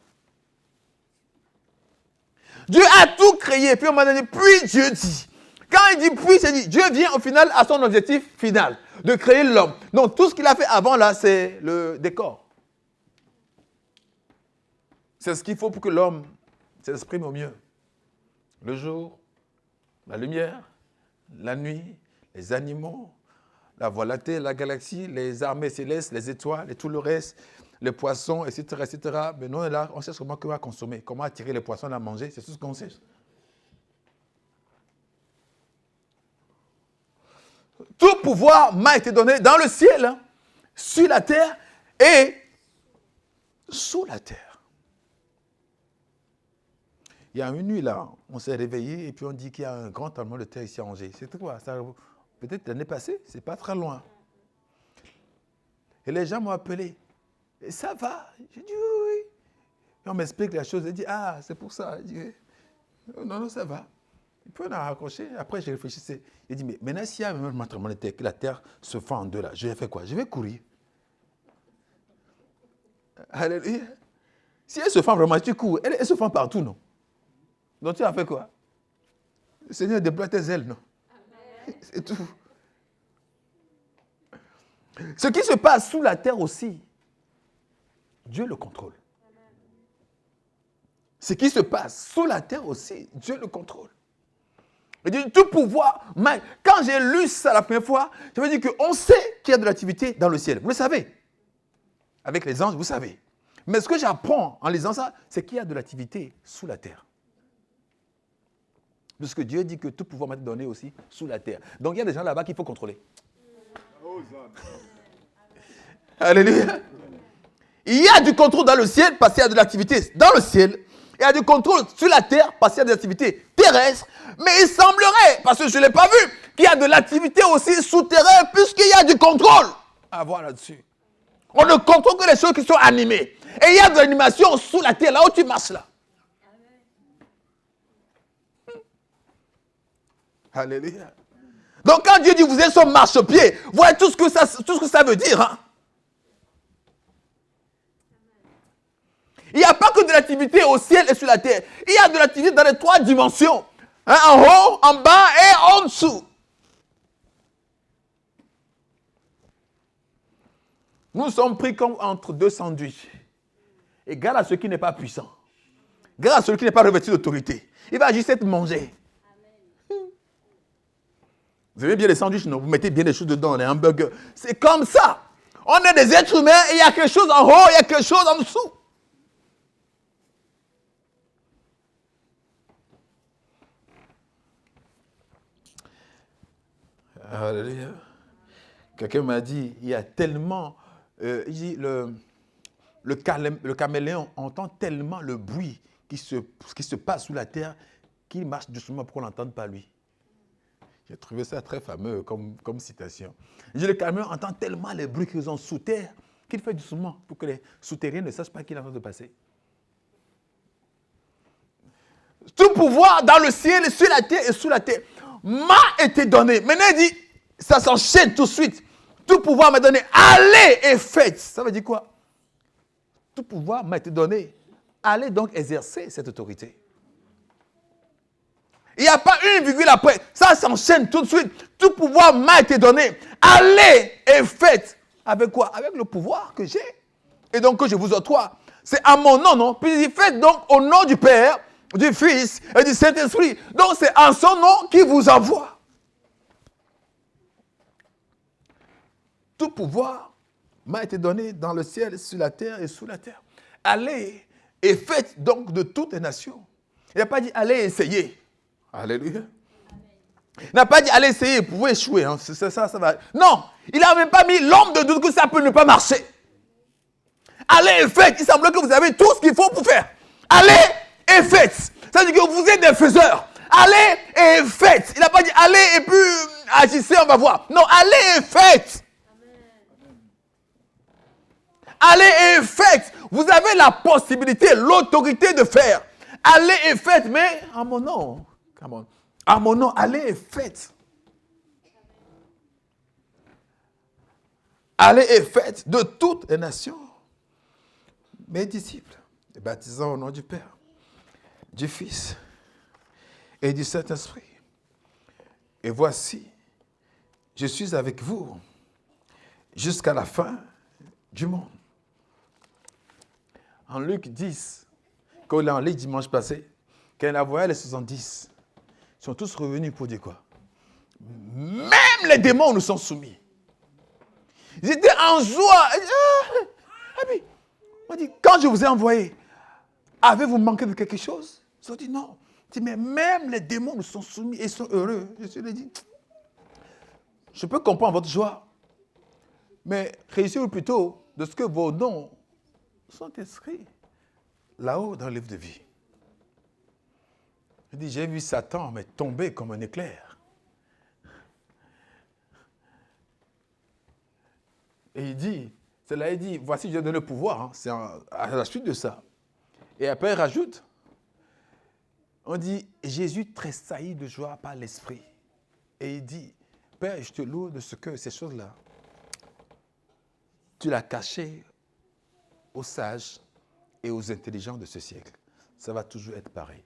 Dieu a tout créé. Puis on m'a donné, puis Dieu dit. Quand il dit puis, c'est dit, Dieu vient au final à son objectif final, de créer l'homme. Donc tout ce qu'il a fait avant là, c'est le décor. C'est ce qu'il faut pour que l'homme s'exprime au mieux. Le jour, la lumière, la nuit, les animaux, la Voie lactée, la galaxie, les armées célestes, les étoiles et tout le reste, les poissons, etc., etc. Mais nous, là, on cherche comment consommer, comment attirer les poissons à manger, c'est tout ce qu'on cherche. Tout pouvoir m'a été donné dans le ciel, hein, sur la terre et sous la terre. Il y a une nuit là, on s'est réveillé et puis on dit qu'il y a un grand tremblement de terre ici à Angers. C'était quoi ça? Peut-être l'année passée, c'est pas très loin. Et les gens m'ont appelé. Et ça va? J'ai dit oui. Et on m'explique la chose. J'ai dit ah, c'est pour ça. J'ai dit, non, ça va. Et puis on a raccroché. Après, j'ai réfléchi. J'ai dit mais maintenant, s'il y a même un tremblement de terre, que la terre se fend en deux là, je vais faire quoi? Je vais courir. Alléluia. Si elle se fend vraiment, tu cours. Elle se fend partout, non? Donc tu as fait quoi? Le Seigneur déploie tes ailes, non? Amen. C'est tout. Ce qui se passe sous la terre aussi, Dieu le contrôle. Amen. Ce qui se passe sous la terre aussi, Dieu le contrôle. Il dit tout pouvoir. Quand j'ai lu ça la première fois, je me dis qu'on sait qu'il y a de l'activité dans le ciel. Vous le savez. Avec les anges, vous savez. Mais ce que j'apprends en lisant ça, c'est qu'il y a de l'activité sous la terre. Parce que Dieu dit que tout pouvoir m'a été donné aussi sous la terre. Donc il y a des gens là-bas qu'il faut contrôler. Alléluia. Il y a du contrôle dans le ciel parce qu'il y a de l'activité dans le ciel. Il y a du contrôle sur la terre parce qu'il y a des activités terrestres. Mais il semblerait, parce que je ne l'ai pas vu, qu'il y a de l'activité aussi souterraine puisqu'il y a du contrôle à voir là-dessus. On ne contrôle que les choses qui sont animées. Et il y a de l'animation sous la terre, là où tu marches là. Alléluia. Donc quand Dieu dit vous êtes son marchepied, voyez tout ce que ça veut dire. Hein? Il n'y a pas que de l'activité au ciel et sur la terre. Il y a de l'activité dans les trois dimensions. Hein? En haut, en bas et en dessous. Nous sommes pris comme entre deux sandwichs. Égal à ce qui n'est pas puissant. Égal à celui qui n'est pas revêtu d'autorité. Il va juste être mangé. Vous aimez bien les sandwichs, non? Vous mettez bien des choses dedans, les hamburgers. C'est comme ça. On est des êtres humains et il y a quelque chose en haut, il y a quelque chose en dessous. Alléluia. Quelqu'un m'a dit, il y a tellement... il dit, le caméléon entend tellement le bruit qui se passe sous la terre qu'il marche doucement pour qu'on n'entende pas lui. J'ai trouvé ça très fameux comme citation. Le caméléon entend tellement les bruits qu'ils ont sous terre qu'il fait doucement pour que les souterrains ne sachent pas qu'il est en train de passer. Tout pouvoir dans le ciel, sur la terre et sous la terre m'a été donné. Maintenant, il dit, ça s'enchaîne tout de suite. Tout pouvoir m'a donné. Allez et faites. Ça veut dire quoi? Tout pouvoir m'a été donné. Allez donc exercer cette autorité. Il n'y a pas une virgule après. Ça s'enchaîne tout de suite. Tout pouvoir m'a été donné. Allez et faites. Avec quoi? Avec le pouvoir que j'ai. Et donc que je vous octroie. C'est à mon nom, non? Puis il fait donc au nom du Père, du Fils et du Saint-Esprit. Donc c'est en son nom qu'il vous envoie. Tout pouvoir m'a été donné dans le ciel, sur la terre et sous la terre. Allez et faites donc de toutes les nations. Il n'a pas dit allez essayer. Alléluia. Il n'a pas dit, allez essayer, vous pouvez échouer. Hein. Ça va. Non, il n'a même pas mis l'ombre de doute que ça peut ne pas marcher. Allez et faites. Il semble que vous avez tout ce qu'il faut pour faire. Allez et faites. Ça veut dire que vous êtes des faiseurs. Allez et faites. Il n'a pas dit, allez et puis agissez, on va voir. Non, allez et faites. Allez et faites. Vous avez la possibilité, l'autorité de faire. Allez et faites, mais à mon nom. À mon nom, allez et faites. Allez et faites de toutes les nations mes disciples, les baptisant au nom du Père, du Fils et du Saint-Esprit. Et voici, je suis avec vous jusqu'à la fin du monde. En Luc 10, quand on l'a en lit dimanche passé, quand il a envoyé les 70, ils sont tous revenus pour dire quoi? Même les démons nous sont soumis. Ils étaient en joie. On dit, quand je vous ai envoyé, avez-vous manqué de quelque chose? Ils ont dit non. Il dit, mais même les démons nous sont soumis et sont heureux. Je lui ai dit, je peux comprendre votre joie, mais réussissez plutôt de ce que vos noms sont inscrits là-haut dans le livre de vie. Il dit, j'ai vu Satan mais tomber comme un éclair. Et il dit, voici, je donne le pouvoir. Hein, c'est à la suite de ça. Et après, il rajoute, on dit, Jésus tressaillit de joie par l'esprit. Et il dit, Père, je te loue de ce que ces choses-là, tu l'as caché aux sages et aux intelligents de ce siècle. Ça va toujours être pareil.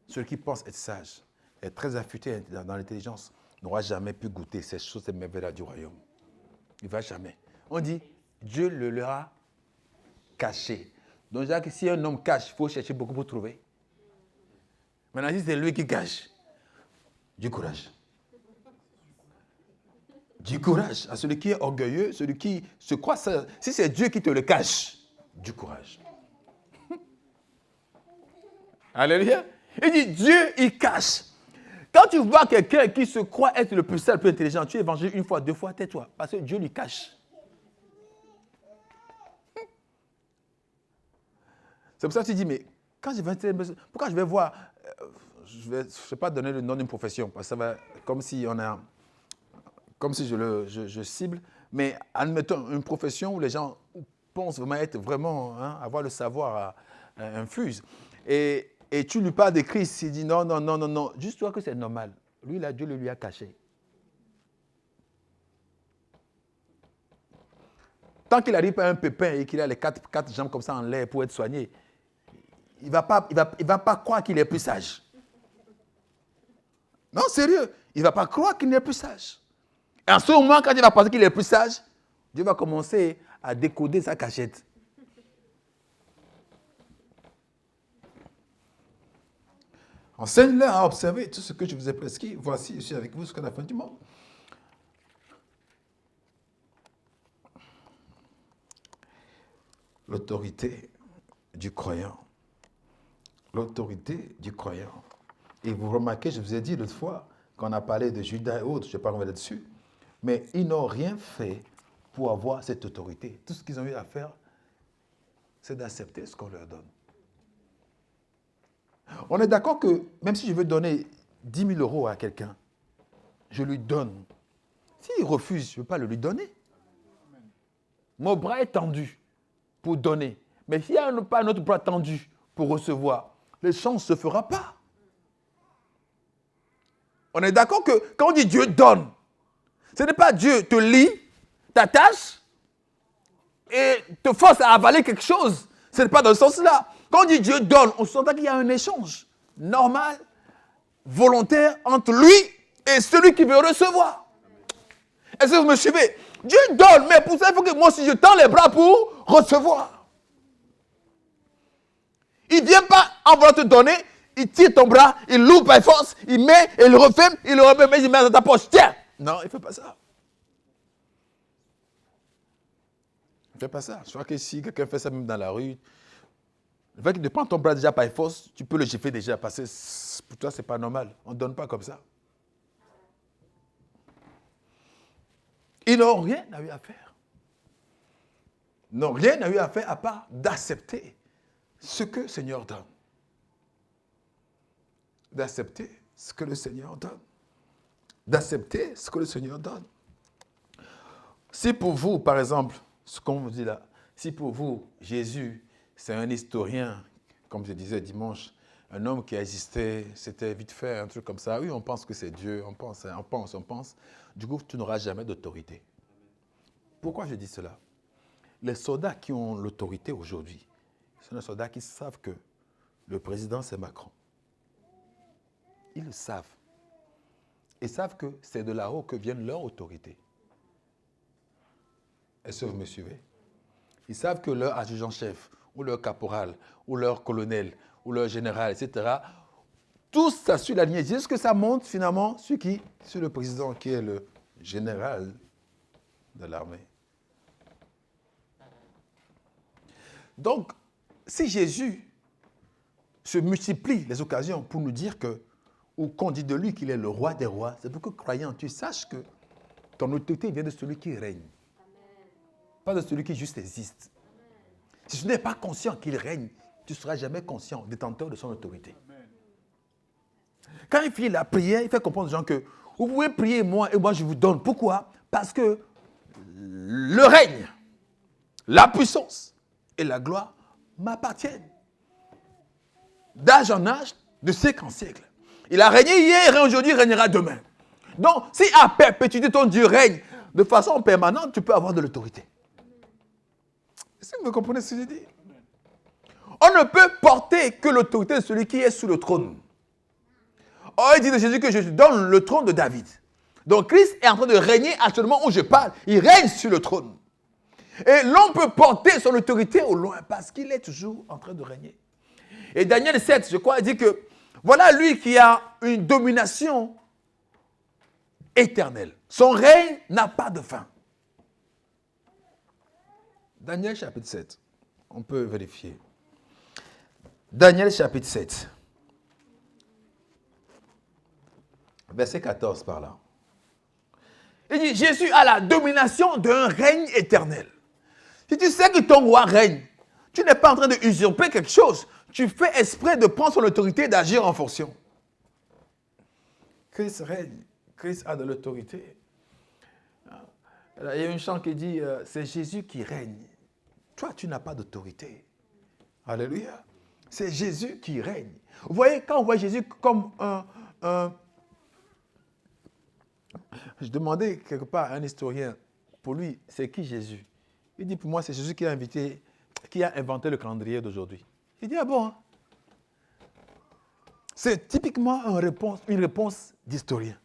Celui qui pense être sage, être très affûté dans l'intelligence, n'aura jamais pu goûter ces choses, ces merveilles du royaume. Il ne va jamais. On dit, Dieu le leur a caché. Donc, si un homme cache, il faut chercher beaucoup pour trouver. Maintenant, si c'est lui qui cache, du courage. Du courage à celui qui est orgueilleux, celui qui se croit. Si c'est Dieu qui te le cache, du courage. Alléluia. Il dit, Dieu, il cache. Quand tu vois quelqu'un qui se croit être le plus sage, le plus intelligent, tu évangélises une fois, deux fois, tais-toi. Parce que Dieu lui cache. C'est pour ça que tu dis, mais quand je vais pourquoi je vais voir, je ne vais pas donner le nom d'une profession, parce que ça va comme si je cible, mais admettons une profession où les gens pensent vraiment avoir le savoir infuse. Et tu lui parles de Christ, il dit non, juste toi que c'est normal. Lui, là, Dieu le lui a caché. Tant qu'il n'arrive pas à un pépin et qu'il a les quatre jambes comme ça en l'air pour être soigné, il ne va pas croire qu'il est plus sage. Non, sérieux, il ne va pas croire qu'il n'est plus sage. Et en ce moment, quand il va penser qu'il est plus sage, Dieu va commencer à décoder sa cachette. Enseigne-leur à observer tout ce que je vous ai prescrit. Voici, je suis avec vous jusqu'à la fin du monde. L'autorité du croyant. L'autorité du croyant. Et vous remarquez, je vous ai dit l'autre fois, quand on a parlé de Judas et autres, je ne vais pas revenir là-dessus, mais ils n'ont rien fait pour avoir cette autorité. Tout ce qu'ils ont eu à faire, c'est d'accepter ce qu'on leur donne. On est d'accord que même si je veux donner 10 000 euros à quelqu'un, je lui donne. S'il refuse, je ne veux pas le lui donner. Mon bras est tendu pour donner. Mais s'il n'y a pas un autre bras tendu pour recevoir, l'échange ne se fera pas. On est d'accord que quand on dit Dieu donne, ce n'est pas Dieu te lie, t'attache et te force à avaler quelque chose. Ce n'est pas dans ce sens-là. Quand on dit Dieu donne, on sent qu'il y a un échange normal, volontaire entre lui et celui qui veut recevoir. Est-ce que vous me suivez? Dieu donne, mais pour ça, il faut que moi aussi je tends les bras pour recevoir. Il ne vient pas en voulant te donner, il tire ton bras, il l'ouvre par force, il met, il le referme, il met dans ta poche. Tiens! Non, il ne fait pas ça. Il ne fait pas ça. Je crois que si quelqu'un fait ça même dans la rue, le fait qu'il te prend ton bras déjà par force, tu peux le gifler déjà, parce que pour toi, ce n'est pas normal. On ne donne pas comme ça. Ils n'ont rien à eu à faire. Ils n'ont rien à eu à faire à part d'accepter ce que le Seigneur donne. D'accepter ce que le Seigneur donne. D'accepter ce que le Seigneur donne. Si pour vous, par exemple, ce qu'on vous dit là, si pour vous, Jésus, c'est un historien, comme je disais dimanche, un homme qui a existé, c'était vite fait, un truc comme ça, oui, on pense que c'est Dieu, on pense. Du coup, tu n'auras jamais d'autorité. Pourquoi je dis cela? Les soldats qui ont l'autorité aujourd'hui, ce sont les soldats qui savent que le président, c'est Macron. Ils le savent. Ils savent que c'est de là-haut que viennent leur autorité. Est-ce que vous me suivez? Ils savent que leur adjudant-chef, ou leur caporal, ou leur colonel, ou leur général, etc., tout ça suit la lignée. Juste que ça monte finalement sur qui? Sur le président qui est le général de l'armée. Donc, si Jésus se multiplie les occasions pour nous dire que, ou qu'on dit de lui qu'il est le roi des rois, c'est pour que, croyant, tu saches que ton autorité vient de celui qui règne. Pas de celui qui juste existe. Si tu n'es pas conscient qu'il règne, tu ne seras jamais conscient, détenteur de son autorité. Quand il finit la prière, il fait comprendre aux gens que vous pouvez prier moi et moi je vous donne. Pourquoi? Parce que le règne, la puissance et la gloire m'appartiennent. D'âge en âge, de siècle en siècle. Il a régné hier et aujourd'hui, il régnera demain. Donc, si à perpétuité ton Dieu règne de façon permanente, tu peux avoir de l'autorité. Est-ce que vous comprenez ce que je dis? On ne peut porter que l'autorité de celui qui est sous le trône. Oh, il dit de Jésus que je te donne le trône de David. Donc, Christ est en train de régner actuellement où je parle. Il règne sur le trône. Et l'on peut porter son autorité au loin parce qu'il est toujours en train de régner. Et Daniel 7, je crois, dit que voilà lui qui a une domination éternelle. Son règne n'a pas de fin. Daniel chapitre 7. On peut vérifier. Daniel chapitre 7. Verset 14 par là. Il dit, Jésus a la domination d'un règne éternel. Si tu sais que ton roi règne, tu n'es pas en train de usurper quelque chose. Tu fais exprès de prendre son autorité et d'agir en fonction. Christ règne. Christ a de l'autorité. Il y a un chant qui dit, c'est Jésus qui règne. Toi, tu n'as pas d'autorité. Alléluia. C'est Jésus qui règne. Vous voyez, quand on voit Jésus comme un... Je demandais quelque part à un historien, pour lui, c'est qui Jésus? Il dit, pour moi, c'est Jésus qui a inventé le calendrier d'aujourd'hui. Il dit, ah bon? Hein? C'est typiquement une réponse d'historien.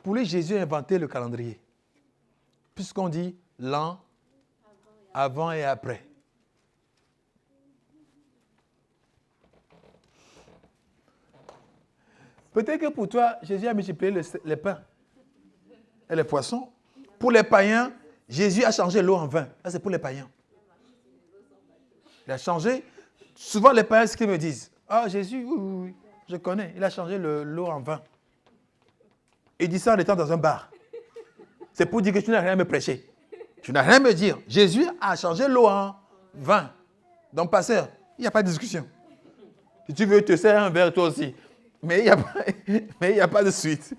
Pour lui, Jésus a inventé le calendrier. Puisqu'on dit l'an, avant et après. Peut-être que pour toi, Jésus a multiplié les pains et les poissons. Pour les païens, Jésus a changé l'eau en vin. Ça, c'est pour les païens. Il a changé. Souvent, les païens, ce qu'ils me disent, ah, Jésus, oui, je connais. Il a changé l'eau en vin. Il dit ça en étant dans un bar. C'est pour dire que tu n'as rien à me prêcher. Tu n'as rien à me dire. Jésus a changé l'eau en vin. Donc, pasteur, il n'y a pas de discussion. Si tu veux, te sers un verre toi aussi. Mais il n'y a pas de suite.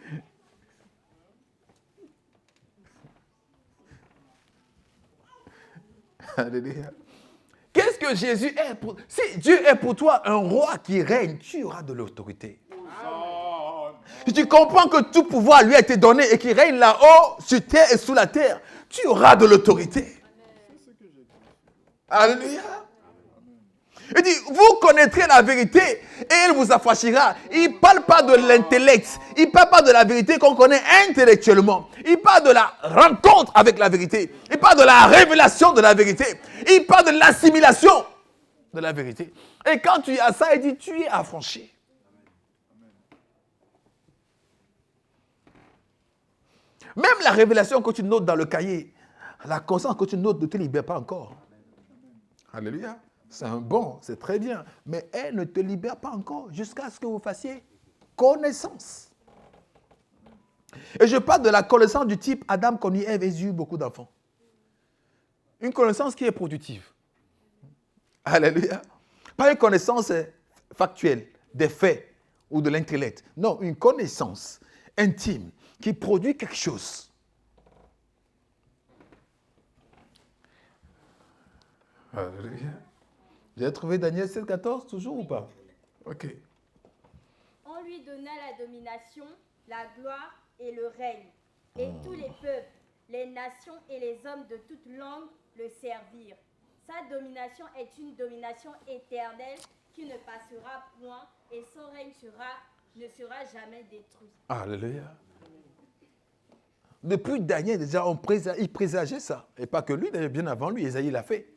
Alléluia. Qu'est-ce que Jésus est pour... Si Dieu est pour toi un roi qui règne, tu auras de l'autorité. Si tu comprends que tout pouvoir lui a été donné et qu'il règne là-haut, sur terre et sous la terre, tu auras de l'autorité. Alléluia. Il dit, vous connaîtrez la vérité et elle vous affranchira. Il ne parle pas de l'intellect. Il ne parle pas de la vérité qu'on connaît intellectuellement. Il parle de la rencontre avec la vérité. Il parle de la révélation de la vérité. Il parle de l'assimilation de la vérité. Et quand tu as ça, il dit, tu es affranchi. Même la révélation que tu notes dans le cahier, la conscience que tu notes ne te libère pas encore. Alléluia. C'est un bon, c'est très bien. Mais elle ne te libère pas encore jusqu'à ce que vous fassiez connaissance. Et je parle de la connaissance du type Adam connut Ève et eut beaucoup d'enfants. Une connaissance qui est productive. Alléluia. Pas une connaissance factuelle, des faits ou de l'intellect. Non, une connaissance intime qui produit quelque chose. Alléluia. Vous avez trouvé Daniel 7,14 toujours ou pas? Ok. On lui donna la domination, la gloire et le règne. Et tous les peuples, les nations et les hommes de toute langue le servirent. Sa domination est une domination éternelle qui ne passera point et son règne ne sera jamais détruit. Alléluia. Depuis Daniel, déjà, il présageait ça. Et pas que lui, d'ailleurs, bien avant lui, Ésaïe l'a fait.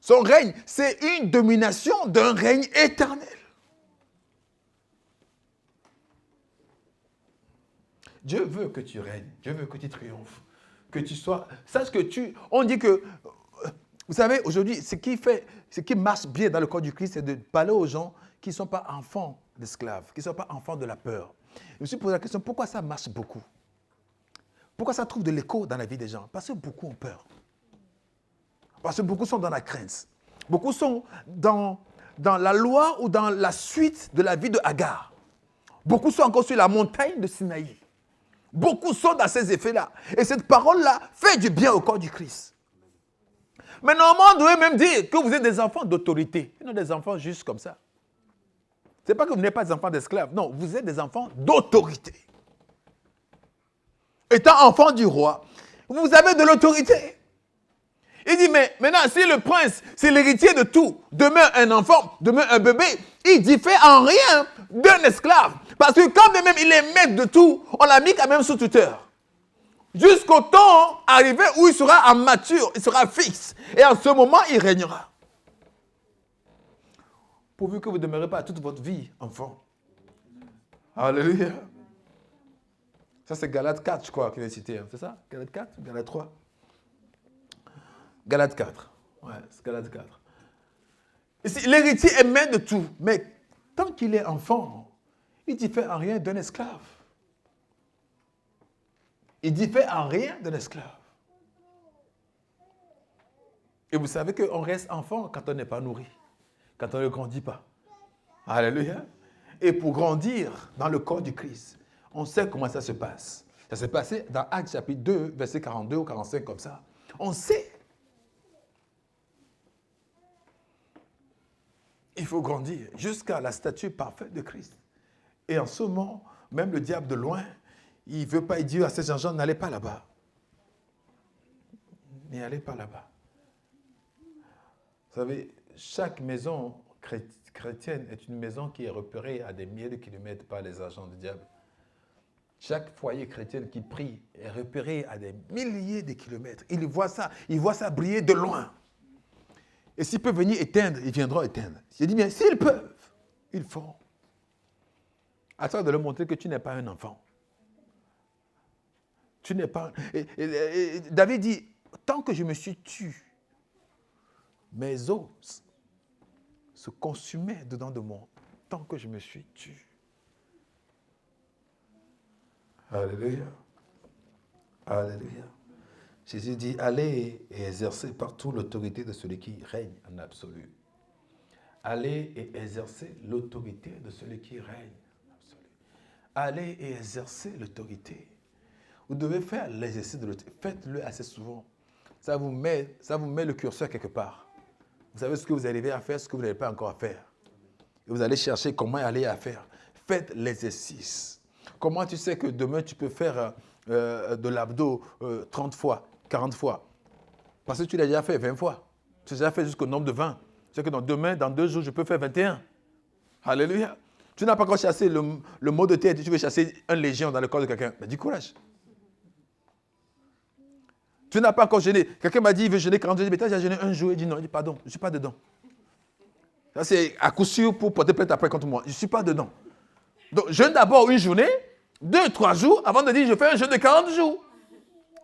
Son règne, c'est une domination d'un règne éternel. Dieu veut que tu règnes. Dieu veut que tu triomphes. Que tu sois... Sache que tu... On dit que... Vous savez, aujourd'hui, ce qui marche bien dans le corps du Christ, c'est de parler aux gens qui ne sont pas enfants d'esclaves, qui ne sont pas enfants de la peur. Je me suis posé la question, pourquoi ça marche beaucoup? Pourquoi ça trouve de l'écho dans la vie des gens? Parce que beaucoup ont peur. Parce que beaucoup sont dans la crainte. Beaucoup sont dans la loi ou dans la suite de la vie de Agar. Beaucoup sont encore sur la montagne de Sinaï. Beaucoup sont dans ces effets-là. Et cette parole-là fait du bien au corps du Christ. Mais normalement, on devrait même dire que vous êtes des enfants d'autorité. Ils sont des enfants juste comme ça. Ce n'est pas que vous n'êtes pas des enfants d'esclaves. Non, vous êtes des enfants d'autorité. Étant enfant du roi, vous avez de l'autorité. Il dit, mais maintenant, si le prince, c'est l'héritier de tout, demain un enfant, demain un bébé, il diffère en rien d'un esclave. Parce que quand même il est maître de tout, on l'a mis quand même sous tuteur. Jusqu'au temps arrivé où il sera en mature, il sera fixe. Et en ce moment, il régnera. Pourvu que vous ne demeurez pas toute votre vie enfant. Alléluia. Ça, c'est Galates 4, je crois, qu'il a cité. C'est ça? Galates 4? Galates 3? Galates 4. Ouais, c'est Galates 4. L'héritier est maître de tout. Mais tant qu'il est enfant, il ne diffère en rien d'un esclave. Il ne diffère en rien d'un esclave. Et vous savez qu'on reste enfant quand on n'est pas nourri, quand on ne grandit pas. Alléluia. Et pour grandir dans le corps du Christ, on sait comment ça se passe. Ça s'est passé dans Actes chapitre 2, verset 42 ou 45 comme ça. On sait. Il faut grandir jusqu'à la stature parfaite de Christ. Et en ce moment, même le diable de loin, il ne veut pas dire à ces gens, n'allez pas là-bas. N'allez pas là-bas. Vous savez, chaque maison chrétienne est une maison qui est repérée à des milliers de kilomètres par les agents du diable. Chaque foyer chrétien qui prie est repéré à des milliers de kilomètres. Il voit ça briller de loin. Et s'ils peuvent venir éteindre, ils viendront éteindre. J'ai dit bien, s'ils peuvent, ils feront. À toi de leur montrer que tu n'es pas un enfant. Tu n'es pas... Et David dit, tant que je me suis tu, mes os se consumaient dedans de moi, tant que je me suis tu. Alléluia. Alléluia. Jésus dit, allez et exercez partout l'autorité de celui qui règne en absolu. Allez et exercez l'autorité de celui qui règne en absolu. Allez et exercez l'autorité. Vous devez faire l'exercice de l'autorité. Faites-le assez souvent. Ça vous met le curseur quelque part. Vous savez ce que vous arrivez à faire, ce que vous n'avez pas encore à faire. Et vous allez chercher comment aller à faire. Faites l'exercice. Comment tu sais que demain tu peux faire de l'abdo 30 fois, 40 fois? Parce que tu l'as déjà fait 20 fois. Tu l'as déjà fait jusqu'au nombre de 20. Tu sais que dans 2 jours, je peux faire 21. Alléluia. Tu n'as pas encore chassé le mot de tête. Tu veux chasser un légion dans le corps de quelqu'un. Mais dis courage. Tu n'as pas encore jeûné. Quelqu'un m'a dit, il veut jeûner 40 jours. Mais tu as déjà jeûné un jour. Il dit non. Il dit pardon, je ne suis pas dedans. Ça, c'est à coup sûr pour porter plainte après contre moi. Je ne suis pas dedans. Donc, jeûne d'abord une journée, 2-3 jours, avant de dire je fais un jeûne de 40 jours.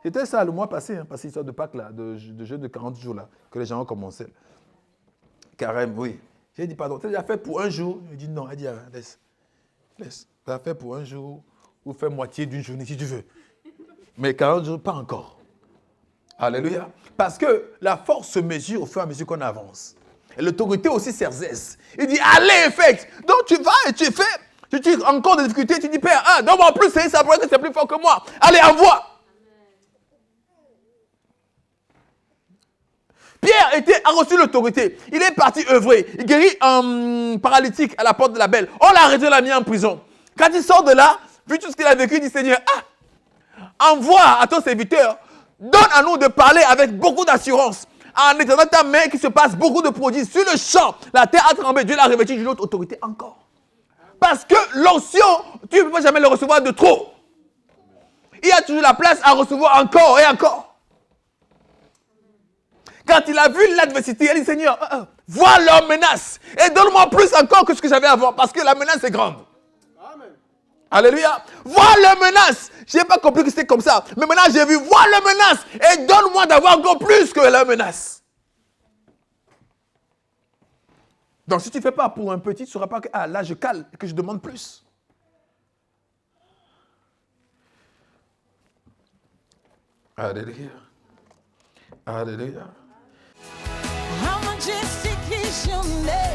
C'était ça le mois passé, parce que l'histoire de Pâques, là, de jeûne de 40 jours, là, que les gens ont commencé. Carême, oui. J'ai dit, pardon, tu as déjà fait pour un jour? Il dit non. Elle dit, laisse. Tu as fait pour un jour ou faire moitié d'une journée si tu veux. Mais 40 jours, pas encore. Alléluia. Parce que la force se mesure au fur et à mesure qu'on avance. Et l'autorité aussi s'exerce. Il dit, allez, faites. Donc tu vas et tu fais. Tu tires encore des difficultés, tu dis, Père, donne-moi plus, ça pourrait que c'est plus fort que moi. Allez, envoie. Pierre a reçu l'autorité. Il est parti œuvrer. Il guérit un paralytique à la porte de la belle. On l'a arrêté, on l'a mis en prison. Quand il sort de là, vu tout ce qu'il a vécu, il dit, Seigneur, envoie à ton serviteur, donne à nous de parler avec beaucoup d'assurance. En étendant ta main, qu'il se passe beaucoup de prodiges. Sur le champ, la terre a tremblé. Dieu l'a revêtu d'une autre autorité encore. Parce que l'onction, tu ne peux pas jamais le recevoir de trop. Il y a toujours la place à recevoir encore et encore. Quand il a vu l'adversité, il a dit, Seigneur, vois leur menace et donne-moi plus encore que ce que j'avais avant, parce que la menace est grande. Amen. Alléluia. Vois leur menace. Je n'ai pas compris que c'était comme ça. Mais maintenant, j'ai vu, vois leur menace et donne-moi d'avoir encore plus que leur menace. Donc, si tu ne fais pas pour un petit, tu ne sauras pas que là, je cale et que je demande plus. Alléluia. Alléluia. How majestic is your name.